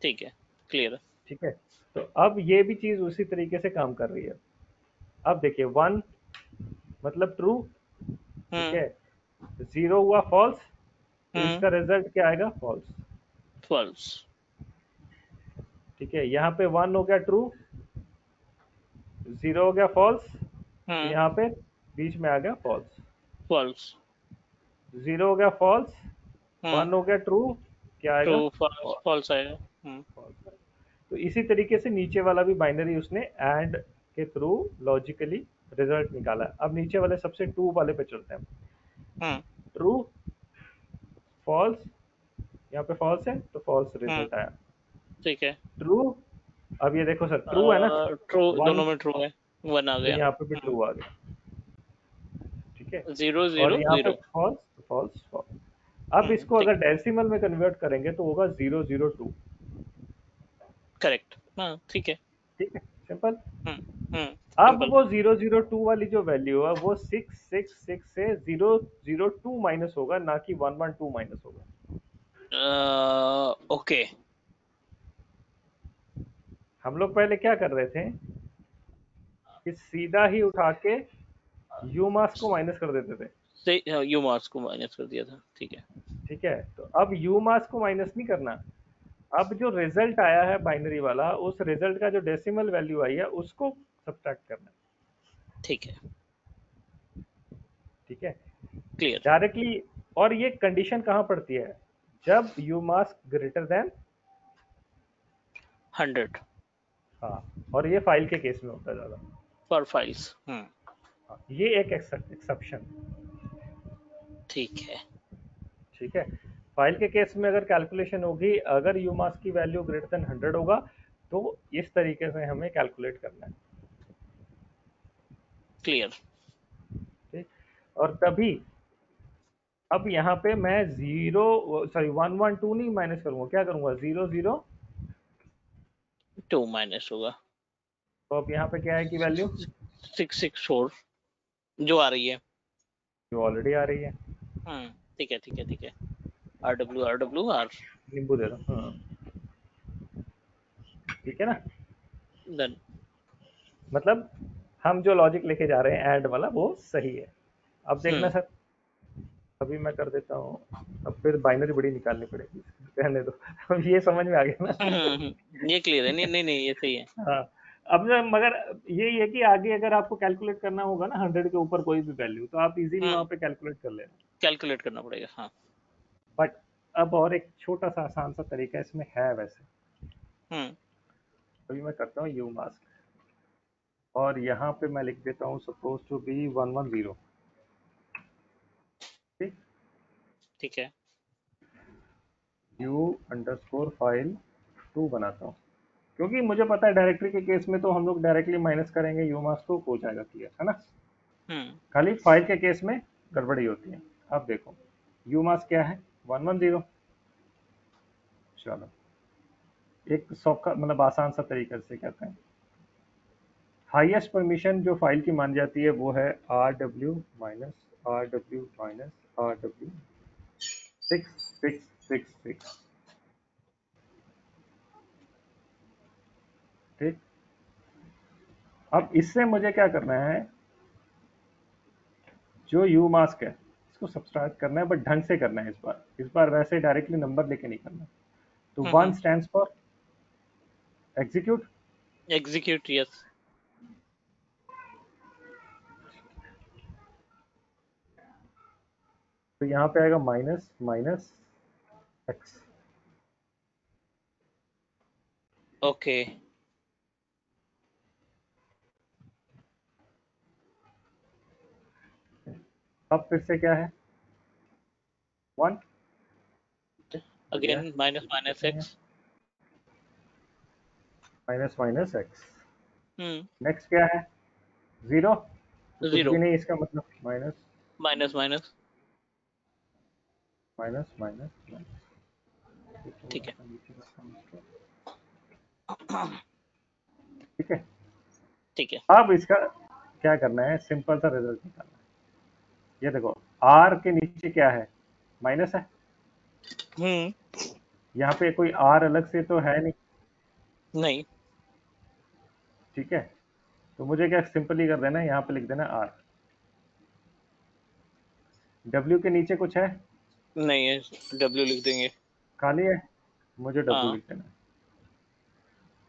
ठीक है क्लियर। ठीक है। तो अब ये भी चीज उसी तरीके से काम कर रही है। अब देखिए, 1 मतलब ट्रू, ठीक हम्म है, 0 हुआ फॉल्स, तो हम्म इसका रिजल्ट क्या आएगा? False, false. ठीक है। यहाँ पे 1 हो गया ट्रू, 0 हो गया फॉल्स, तो हम्म यहाँ पे बीच में आ गया फॉल्स। फॉल्स। 0 हो गया फॉल्स, हम्म 1 हो गया ट्रू, क्या ट्रू आएगा? False false. फॉल्स आएगा। तो इसी तरीके से नीचे वाला भी बाइनरी उसने एंड के थ्रू लॉजिकली रिजल्ट निकाला है। अब नीचे वाले सबसे ट्रू वाले पे चलते हैं। हम्म ट्रू फॉल्स, यहाँ पे फॉल्स है तो फॉल्स हम्म रिजल्ट आया। ठीक है। ट्रू, अब ये देखो सर, ट्रू है ना, ट्रू 1, दोनों में ट्रू है। 1 आ तो गया। यहाँ पे भी ट्रू आ गया, ठीक है। 0 और 0 यहाँ पे 0 फॉल्स तो फॉल्स फॉल्स। अब इसको ठीक अगर डेसिमल में कन्वर्ट करेंगे तो होगा 002, करेक्ट हाँ ठीक है। ठीक है, सिंपल। हम्म अब सिंपल। वो 002 वाली जो वैल्यू है वो 666 से 002 माइनस होगा, ना कि 112 माइनस होगा। ओके हम लोग पहले क्या कर रहे थे कि सीधा ही उठा के यू मास को माइनस कर देते थे। से यू मार्क्स को माइनस कर दिया था, ठीक है। ठीक है, तो अब यू मास को माइनस नहीं करना। अब जो रिजल्ट आया है बाइनरी वाला, उस रिजल्ट का जो डेसिमल वैल्यू आई है उसको सब्ट्रैक्ट करना है। ठीक है, ठीक है, क्लियर। डायरेक्टली। और ये कंडीशन कहाँ पड़ती है? जब यू मास ग्रेटर देन 100 हाँ, और ये फाइल के केस में होता है ज्यादा। For files. हाँ, ये एक एक्सेप्शन। ठीक है। ठीक है, फाइल के केस में अगर कैलकुलेशन होगी, अगर यू मास की वैल्यू ग्रेटर देन 100 होगा, तो इस तरीके से हमें कैलकुलेट करना है। क्लियर। ठीक, और तभी अब यहाँ पे मैं 112 नहीं माइनस करूंगा, क्या करूंगा 00। 2 माइनस होगा। तो अब यहाँ पे क्या है कि वैल्यू 664 जो आ रही है। जो ऑलरेडी आ रही है। ठीक है, ठीक है, ठीक है। RWR नींबू दे दो, हाँ। ठीक है ना, डन। मतलब हम जो लॉजिक लेके जा रहे हैं ऐड वाला, वो सही है। अब देखना सर, अभी मैं कर देता हूँ। अब फिर बाइनरी बड़ी निकालनी पड़ेगी, रहने दो। अब ये समझ में आ गया ना। ये क्लियर है। नहीं नहीं नहीं, ये सही है। हाँ, अब ना मगर यही है कि आगे अगर आपको कैलकुलेट करना होगा ना 100 के ऊपर कोई भी वैल्यू, तो आप इजीली वहां पे कैलकुलेट कर लेना। कैलकुलेट करना पड़ेगा, हाँ। बट अब और एक छोटा सा आसान सा तरीका इसमें है वैसे। हम्म अभी मैं करता हूँ यू मास्क, और यहाँ पे मैं लिख देता हूँ सपोज टू बी 110। ठीक, ठीक है। यू अंडरस्कोर फाइल 2 बनाता हूँ, क्योंकि मुझे पता है डायरेक्टरी के केस में तो हम लोग डायरेक्टली माइनस करेंगे यू मास्क, तो हो जाएगा क्लियर, है ना। हम्म खाली फाइल के केस में गड़बड़ी होती है। अब देखो यू मास्क क्या है, 110। चलो, एक सौखा मतलब आसान सा तरीके से कहते हैं, हाईएस्ट परमिशन जो फाइल की मान जाती है वो है RW-RW-RW 6666। ठीक, अब इससे मुझे क्या करना है, जो यू मास्क है इसको सब्सट्रैक्ट करना है, बट ढंग से करना है। इस बार वैसे डायरेक्टली नंबर लेके नहीं करना। तो one hmm stands for execute. Execute, yes. तो यहाँ पे आएगा माइनस माइनस एक्स। ओके। अब फिर से क्या है, 1 हो गया, अगेन माइनस कोई दिक्कत माइनस नहीं है। एक्स। माइनस माइनस एक्स, हम्म नेक्स्ट क्या है, 0। तो कुछ जीरो। भी नहीं, इसका मतलब minus minus minus. Minus minus minus. ठीक है। ठीक है, ठीक है। अब इसका क्या करना है, सिंपल सा रिजल्ट निकालना है। ये देखो, आर के नीचे क्या है, माइनस है। हम्म यहाँ पे कोई आर अलग से तो है नहीं। नहीं। ठीक है, तो मुझे क्या सिंपली कर देना है, यहाँ पे लिख देना आर। डब्ल्यू के नीचे कुछ है, नहीं है, डब्ल्यू लिख देंगे। खाली है, मुझे डब्ल्यू हाँ। लिख देना है।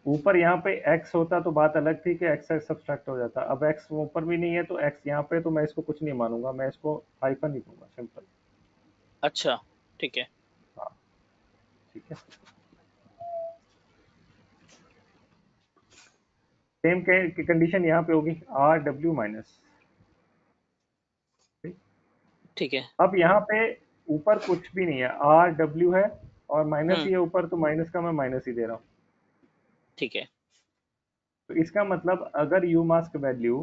ऊपर यहाँ पे एक्स होता तो बात अलग थी कि एक्स एक्स सब्सट्रैक्ट हो जाता। अब एक्स ऊपर भी नहीं है तो एक्स यहाँ पे, तो मैं इसको कुछ नहीं मानूंगा, मैं इसको हाइफन ही दूंगा, सिंपल। अच्छा, ठीक है। हाँ, ठीक है। सेम कंडीशन यहाँ पे होगी, आर डब्ल्यू माइनस। ठीक है। अब यहाँ पे ऊपर कुछ भी नहीं है, आर डब्ल्यू है और माइनस हम्म ही है ऊपर, तो माइनस का मैं माइनस ही दे रहा हूँ। ठीक है। तो इसका मतलब अगर यू मास्क वैल्यू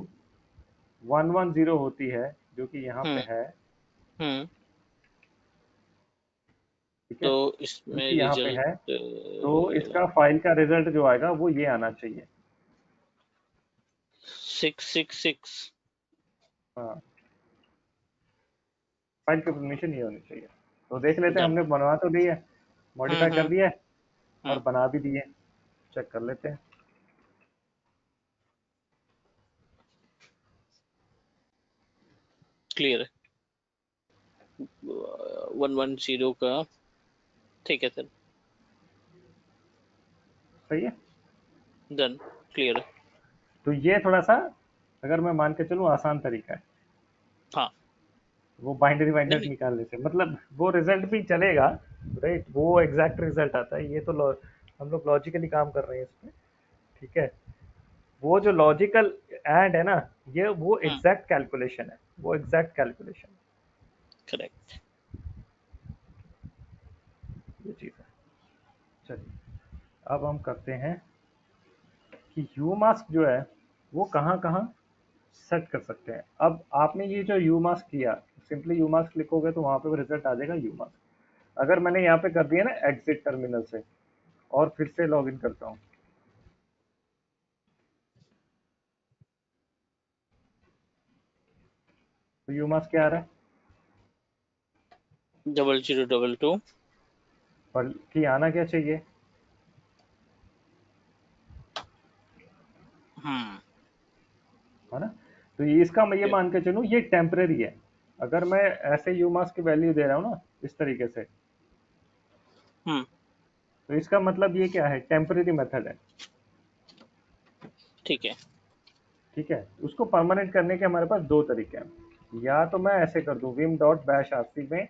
110 होती है, जो कि यहाँ पे हम्म है, हम्म ठीक है, तो जो इसमें कि यहाँ पे रिजल्ट है, तो इसका फाइल का रिजल्ट जो आएगा वो ये आना चाहिए। 666। हाँ, फाइल की परमिशन ये होनी चाहिए। तो देख लेते हैं, डन। हमने बनवा तो दी है, मॉडिफाई कर हम्म दिया है, और हम्म बना भी दिए। चेक कर लेते हैं। क्लियर है 110 का। ठीक है सर, सही है। डन, क्लियर है। तो ये थोड़ा सा, अगर मैं मान के चलूँ, आसान तरीका है हाँ, वो बाइनरी बाइनरी नहीं निकालने से, मतलब वो रिजल्ट भी चलेगा, राइट, वो एग्जैक्ट रिजल्ट आता है। ये तो हम लोग लॉजिकली काम कर रहे हैं इसमें, ठीक है। वो जो लॉजिकल एंड है ना, ये वो हम्म, एग्जैक्ट कैलकुलेशन है, वो एग्जैक्ट कैलकुलेशन, करेक्ट। ये चीज़ है। चलिए, अब हम करते हैं कि यू मास्क जो है वो कहाँ कहाँ सेट कर सकते हैं। अब आपने ये जो यू मास्क किया, सिंपली यू मास्क लिखोगे तो वहां पे रिजल्ट आ जाएगा यू मास्क। अगर मैंने यहाँ पे कर दिया ना एग्जिट टर्मिनल से, और फिर से लॉग इन करता हूँ, तो यू मास्क क्या आ रहा है, 0022। बल्कि आना क्या चाहिए, हम्म, है ना। तो ये इसका मैं ये ये- मान के चलूँ ये टेम्परेरी है। अगर मैं ऐसे यू मास्क की वैल्यू दे रहा हूँ ना इस तरीके से, हम्म, तो इसका मतलब ये क्या है, टेम्परेरी मेथड है, ठीक है। ठीक है। उसको परमानेंट करने के हमारे पास दो तरीके हैं। या तो मैं ऐसे कर दूं विम डॉट बैश आरसी में,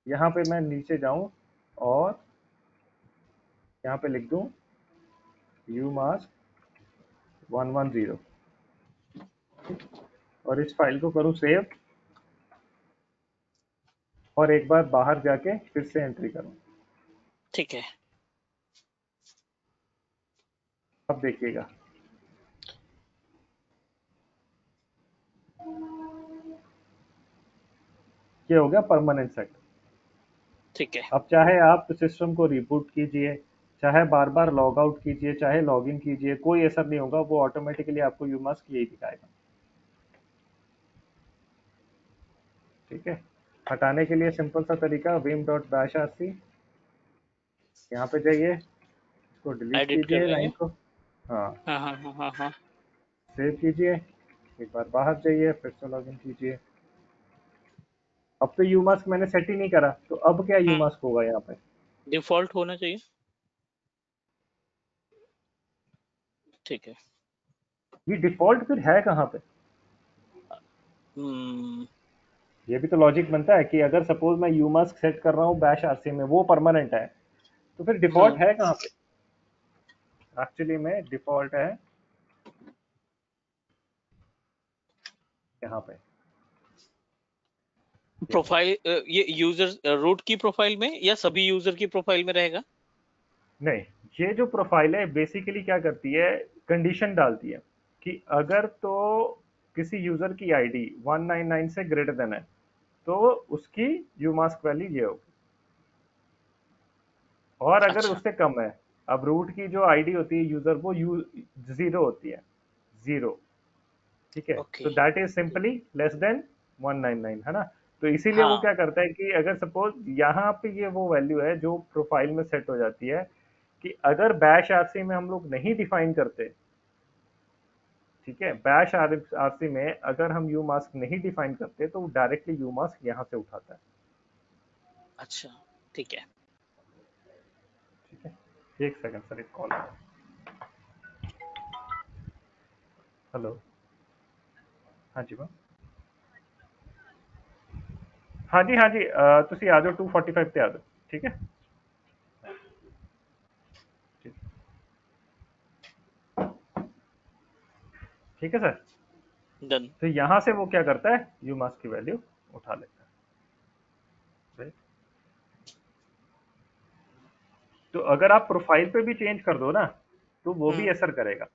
यहाँ पे मैं नीचे जाऊं और यहाँ पे लिख दूं यू मास्क 110, और इस फाइल को करूं सेव, और एक बार बाहर जाके फिर से एंट्री करूं। ठीक है, अब देखिएगा, ये हो गया परमानेंट सेट। ठीक है। अब चाहे आप सिस्टम को रिबूट कीजिए, चाहे बार बार लॉग आउट कीजिए, चाहे लॉग इन कीजिए, कोई असर नहीं होगा, वो ऑटोमेटिकली आपको यू मास्क यही दिखाएगा, ठीक है। हटाने के लिए सिंपल सा तरीका, विम डॉट बैश आरसी, यहाँ पे जाइए, इसको डिलीट एडिट कर कीजिए देंगे। लाइन को, हाँ, हाँ हाँ हाँ हाँ हाँ। सेव कीजिए, एक बार बाहर जाइए, फिर से लॉग इन कीजिए। अब तो यू मास्क मैंने सेट ही नहीं करा, तो अब क्या यू हम्म, मास्क होगा यहाँ पे, डिफॉल्ट होना चाहिए। ठीक है। ये डिफॉल्ट फिर है कहाँ पे, हम्म, ये भी तो लॉजिक बनता है कि अगर सपोज मैं यू मास्क सेट कर रहा हूँ बैश आरसी में, वो परमानेंट है, तो फिर डिफॉल्ट हम्म, है कहाँ पे, एक्चुअली में डिफॉल्ट है यहाँ पे, ये रहा। प्रोफाइल ये यूजर रूट की प्रोफाइल में या सभी यूजर की प्रोफाइल में रहेगा? नहीं, ये जो प्रोफाइल है बेसिकली क्या करती है, कंडीशन डालती है कि अगर तो किसी यूजर की आईडी 199 से ग्रेटर देन है, तो उसकी यू मास्क वैल्यू ये होगी, और अगर अच्छा, उससे कम है, अब रूट की जो आईडी होती है यूजर, वो यू जीरो होती है, जीरो, ठीक है। ओके। तो that is simply less than 199, है ना। तो इसीलिए वो हाँ, क्या करता है कि अगर सपोज यहाँ पे ये वो वैल्यू है जो प्रोफाइल में सेट हो जाती है, कि अगर बैश आरसी में हम लोग नहीं डिफाइन करते, ठीक है, बैश आरसी में अगर हम यू मास्क नहीं डिफाइन करते, तो डायरेक्टली यू मास्क यहाँ से उठाता है, अच्छा, ठीक है। ठीक है। एक सेकंड सर, एक कॉल आ रहा है। हेलो, हाँ जी मैम, हाँ जी हाँ जी, ਤੁਸੀਂ आ जाओ 245 पे आ जाओ, ठीक है, ठीक, ठीक है सर। डन। तो यहाँ से वो क्या करता है, यू मास्क की वैल्यू उठा लेता है, right? तो अगर आप प्रोफाइल पे भी चेंज कर दो ना, तो वो भी हम्म, असर करेगा,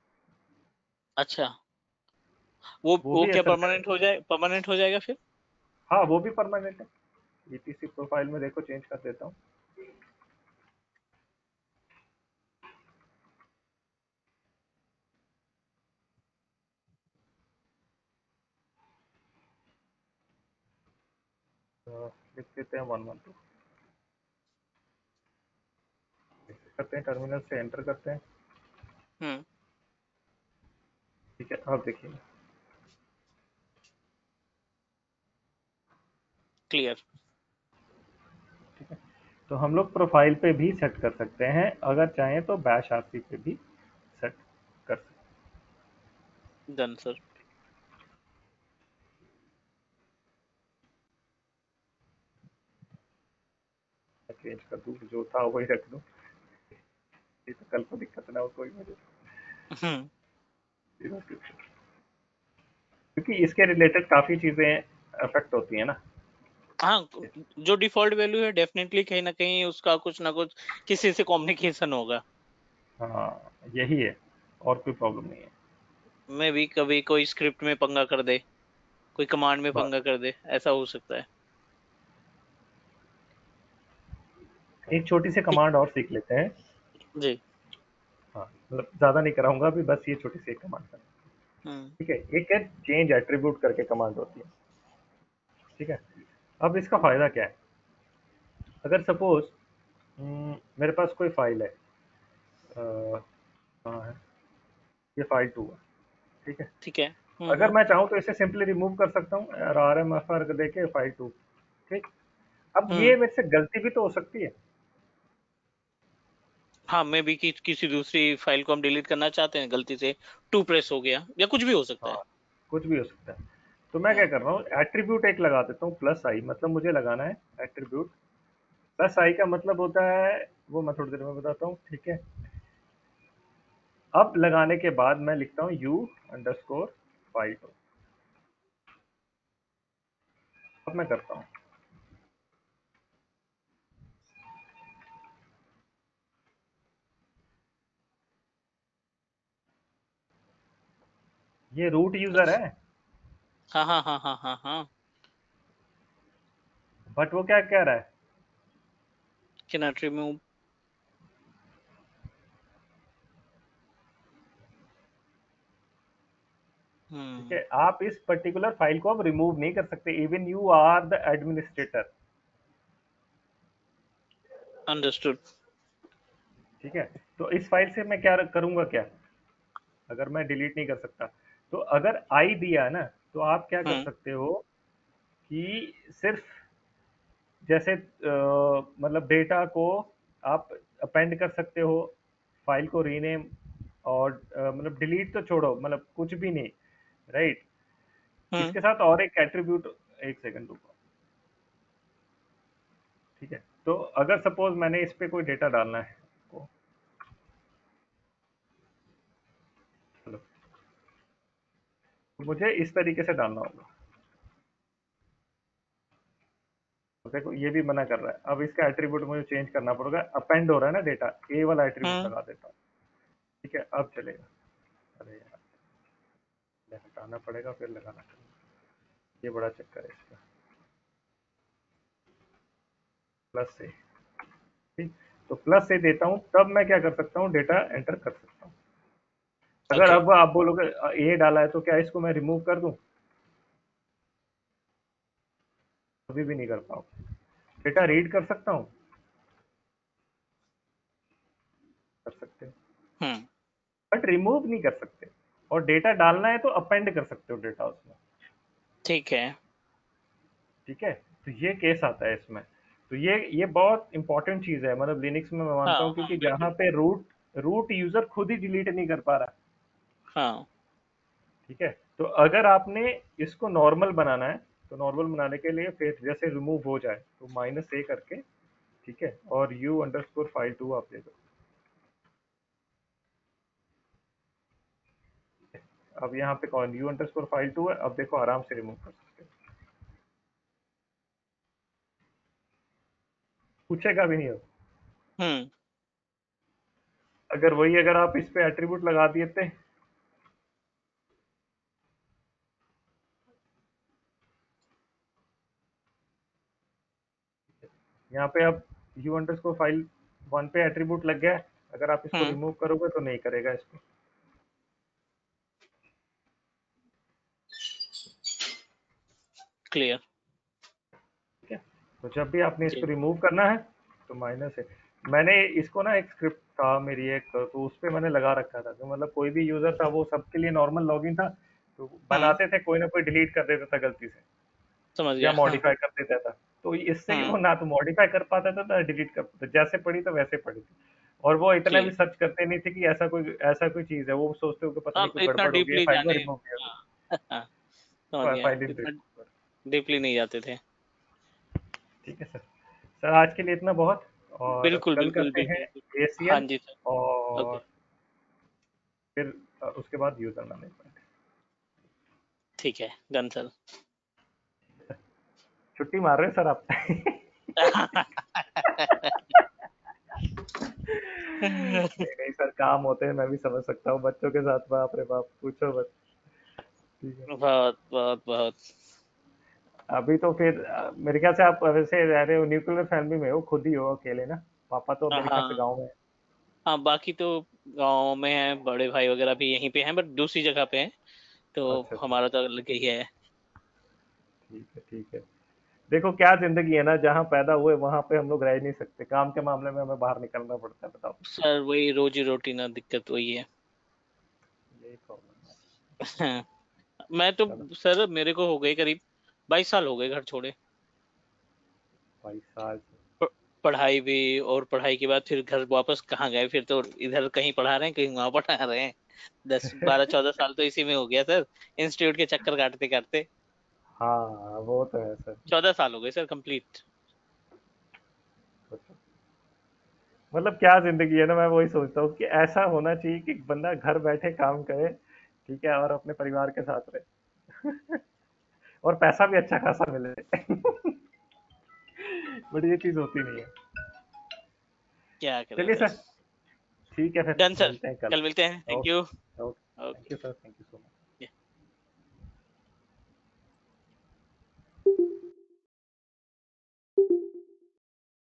अच्छा। वो वो वो भी क्या असर परमानेंट करेगा। हो जाए, परमानेंट हो जाएगा फिर? हाँ, वो भी परमानेंट है। ईटीसी प्रोफाइल में देखो, चेंज कर देता हूँ, लिख देते हैं 112, करते हैं, टर्मिनल से एंटर करते हैं, हम्म, ठीक है। अब देखिए, क्लियर। तो हम लोग प्रोफाइल पे भी सेट कर सकते हैं, अगर चाहें तो बैश आरसी पे भी सेट कर सकते डन सर। हैं। चेंज कर दूँ, जो था वही रख दूँ, ये तो कल को दिक्कत ना हो कोई मुझे। हम्म। क्योंकि इसके रिलेटेड काफ़ी चीज़ें अफेक्ट होती हैं ना। हाँ, जो डिफॉल्ट वैल्यू है डेफिनेटली कहीं ना कहीं उसका कुछ ना कुछ किसी से कम्युनिकेशन होगा। हाँ, यही है, और कोई प्रॉब्लम नहीं है। मैं भी कभी कोई स्क्रिप्ट में पंगा कर दे, कोई कमांड में बस पंगा कर दे, ऐसा हो सकता है। एक छोटी सी ठीक। कमांड और सीख लेते हैं। जी। हाँ, मतलब ज़्यादा नहीं कराऊंगा अभी, बस ये छोटी सी एक कमांड करना। हम्म। ठीक है, एक है चेंज एट्रीब्यूट करके कमांड होती है। ठीक है, अब इसका फ़ायदा क्या है? अगर सपोज मेरे पास कोई फाइल है, कहाँ है, ये फाइल 2 है। ठीक है, ठीक है। अगर मैं चाहूँ तो इसे सिंपली रिमूव कर सकता हूँ, आर एम एफ आर देके फाइल 2। ठीक, अब ये हम्म। मेरे से गलती भी तो हो सकती है। हाँ, मैं भी किसी दूसरी फाइल को हम डिलीट करना चाहते हैं, गलती से टू प्रेस हो गया या कुछ भी हो सकता है। हाँ, कुछ भी हो सकता है। तो मैं क्या हम्म। कर रहा हूँ, एट्रीब्यूट एक लगा देता हूँ प्लस आई, मतलब मुझे लगाना है एट्रीब्यूट प्लस आई का मतलब होता है, वो मैं थोड़ी देर में बताता हूँ। ठीक है, अब लगाने के बाद मैं लिखता हूँ यू अंडरस्कोर फाइल 2। अब मैं करता हूँ, ये रूट यूजर अच्छा। है, हाँ हाँ हाँ हाँ हाँ हाँ। बट वो क्या कह रहा है? Can not remove. ठीक हम्म। है, आप इस पर्टिकुलर फाइल को अब रिमूव नहीं कर सकते, even you are the administrator. Understood. ठीक है, तो इस फाइल से मैं क्या करूंगा, क्या अगर मैं डिलीट नहीं कर सकता, तो अगर आई दिया है ना, तो आप क्या कर हम्म। सकते हो कि सिर्फ जैसे मतलब डेटा को आप अपेंड कर सकते हो, फाइल को रीनेम, और मतलब डिलीट तो छोड़ो, मतलब कुछ भी नहीं, राइट। हम्म। इसके साथ और एक एट्रीब्यूट, एक सेकंड रुको। ठीक है, तो अगर सपोज मैंने इस पे कोई डेटा डालना है को, चलो, तो मुझे इस तरीके से डालना होगा। तो देखो ये भी मना कर रहा है, अब इसका एट्रीब्यूट मुझे चेंज करना पड़ेगा, अपेंड हो रहा है ना डेटा, ए वाला एट्रीब्यूट हम्म। लगा देता हूँ। ठीक है, अब चलेगा। अरे यार, ये हटाना पड़ेगा फिर लगाना पड़ेगा, ये बड़ा चक्कर है इसका। प्लस से, ठीक, तो प्लस से देता हूँ, तब मैं क्या कर सकता हूँ, डेटा एंटर कर सकता हूँ। अगर ओके। अब आप बोलोगे ए डाला है तो क्या इसको मैं रिमूव कर दूं? कभी भी नहीं कर पाऊँ। डेटा रीड कर सकता हूँ, कर सकते हैं, हम्म। बट रिमूव नहीं कर सकते। और डेटा डालना है तो अपेंड कर सकते हो डेटा उसमें। ठीक है। ठीक है, तो ये केस आता है इसमें। तो ये बहुत इंपॉर्टेंट चीज है, मतलब लिनक्स में मैं मानता हाँ हूँ, हाँ क्योंकि जहाँ बिल्कुल। पे रूट रूट यूजर खुद ही डिलीट नहीं कर पा रहा। हाँ। ठीक है, तो अगर आपने इसको नॉर्मल बनाना है, तो नॉर्मल बनाने के लिए फिर जैसे रिमूव हो जाए तो माइनस ए करके, ठीक है, और यू अंडरस्कोर फाइल 2 आप दे दो। अब यहाँ पे कौन यू अंडरस्कोर फाइल 2 है, अब देखो आराम से रिमूव कर सकते हो, पूछेगा भी नहीं हो। हम्म। अगर वही, अगर आप इस पे एट्रीब्यूट लगा दिए थे, यहाँ पे अब यू अंडरस्कोर फाइल 1 पे एट्रीब्यूट लग गया है, अगर आप इसको हम्म। रिमूव करोगे तो नहीं करेगा इसको। क्लियर। ठीक है, तो जब भी आपने इसको जी। रिमूव करना है तो माइनस है। मैंने इसको ना, एक स्क्रिप्ट था मेरी एक, तो उस पे मैंने लगा रखा था, तो मतलब कोई भी यूजर था वो सबके लिए नॉर्मल लॉगिन था, तो हम्म। बनाते थे कोई ना कोई डिलीट कर देता था गलती से। समझ या गया। हाँ। मॉडिफाई कर देता था। तो इससे कि हम्म। वो ना तो मॉडिफाई कर पाता था ना डिलीट कर पाता, जैसे पढ़ी तो वैसे पढ़ी थी। और वो इतना भी ठीक। सर्च करते नहीं थे कि ऐसा कोई चीज है, वो सोचते हो कि पता नहीं हाँ, कोई इतना गड़बड़ हो गई है, डीपली फाइल में जाने। रिमूव किया हाँ। हाँ, समझ तो गया, फाइल इन इतना रिमूव। डीपली नहीं जाते थे। ठीक है सर। सर आज के लिए इतना बहुत, और बिल्कुल कल बिल्कुल करते हैं बिल्कुल। हाँ एसीएल, जी सर। ओके। और फिर उसके बाद यूजर मैनेजमेंट। ठीक है, डन सर। छुट्टी मार रहे हैं सर आप? नहीं नहीं सर, काम होते हैं, मैं भी समझ सकता हूँ बच्चों के साथ, बाप रे बाप, पूछो मत। ठीक है। बहुत बहुत बहुत। अभी तो फिर मेरे ख्याल से आप वैसे रह रहे हो न्यूक्लियर फैमिली में हो, खुद ही हो अकेले ना? पापा तो मेरे ख्याल से हाँ। गाँव में है। हाँ, बाकी तो गांव में है, बड़े भाई वगैरह भी यहीं पे हैं, बट दूसरी जगह पे हैं। तो अच्छा अच्छा। हमारा तो अलग ही है। ठीक है ठीक है। देखो क्या जिंदगी है ना, जहाँ पैदा हुए वहां पे हम लोग रह ही नहीं सकते, काम के मामले में हमें बाहर निकलना पड़ता है, बताओ। सर वही रोजी रोटी ना, दिक्कत वही है। यही प्रॉब्लम है। मैं तो, चलो। सर मेरे को हो गए करीब 22 साल हो गए घर छोड़े। 22 साल से। प- पढ़ाई भी, और पढ़ाई के बाद फिर घर वापस कहाँ गए, फिर तो इधर कहीं पढ़ा रहे हैं, कहीं वहां पढ़ा रहे हैं। 10 12 14 साल तो इसी में हो गया सर, इंस्टीट्यूट के चक्कर काटते काटते। हाँ वो तो है सर। 14 साल हो गए सर कंप्लीट। सोचो। मतलब क्या जिंदगी है ना, मैं वही सोचता हूँ कि ऐसा होना चाहिए कि बंदा घर बैठे काम करे, ठीक है, और अपने परिवार के साथ रहे, और पैसा भी अच्छा खासा मिले। बट ये चीज होती नहीं है। क्या करें चलिए सर। सर, ठीक है, फिर डन सर, मिलते हैं कल। कल मिलते हैं, thank you. Okay okay, thank you sir, thank you so much.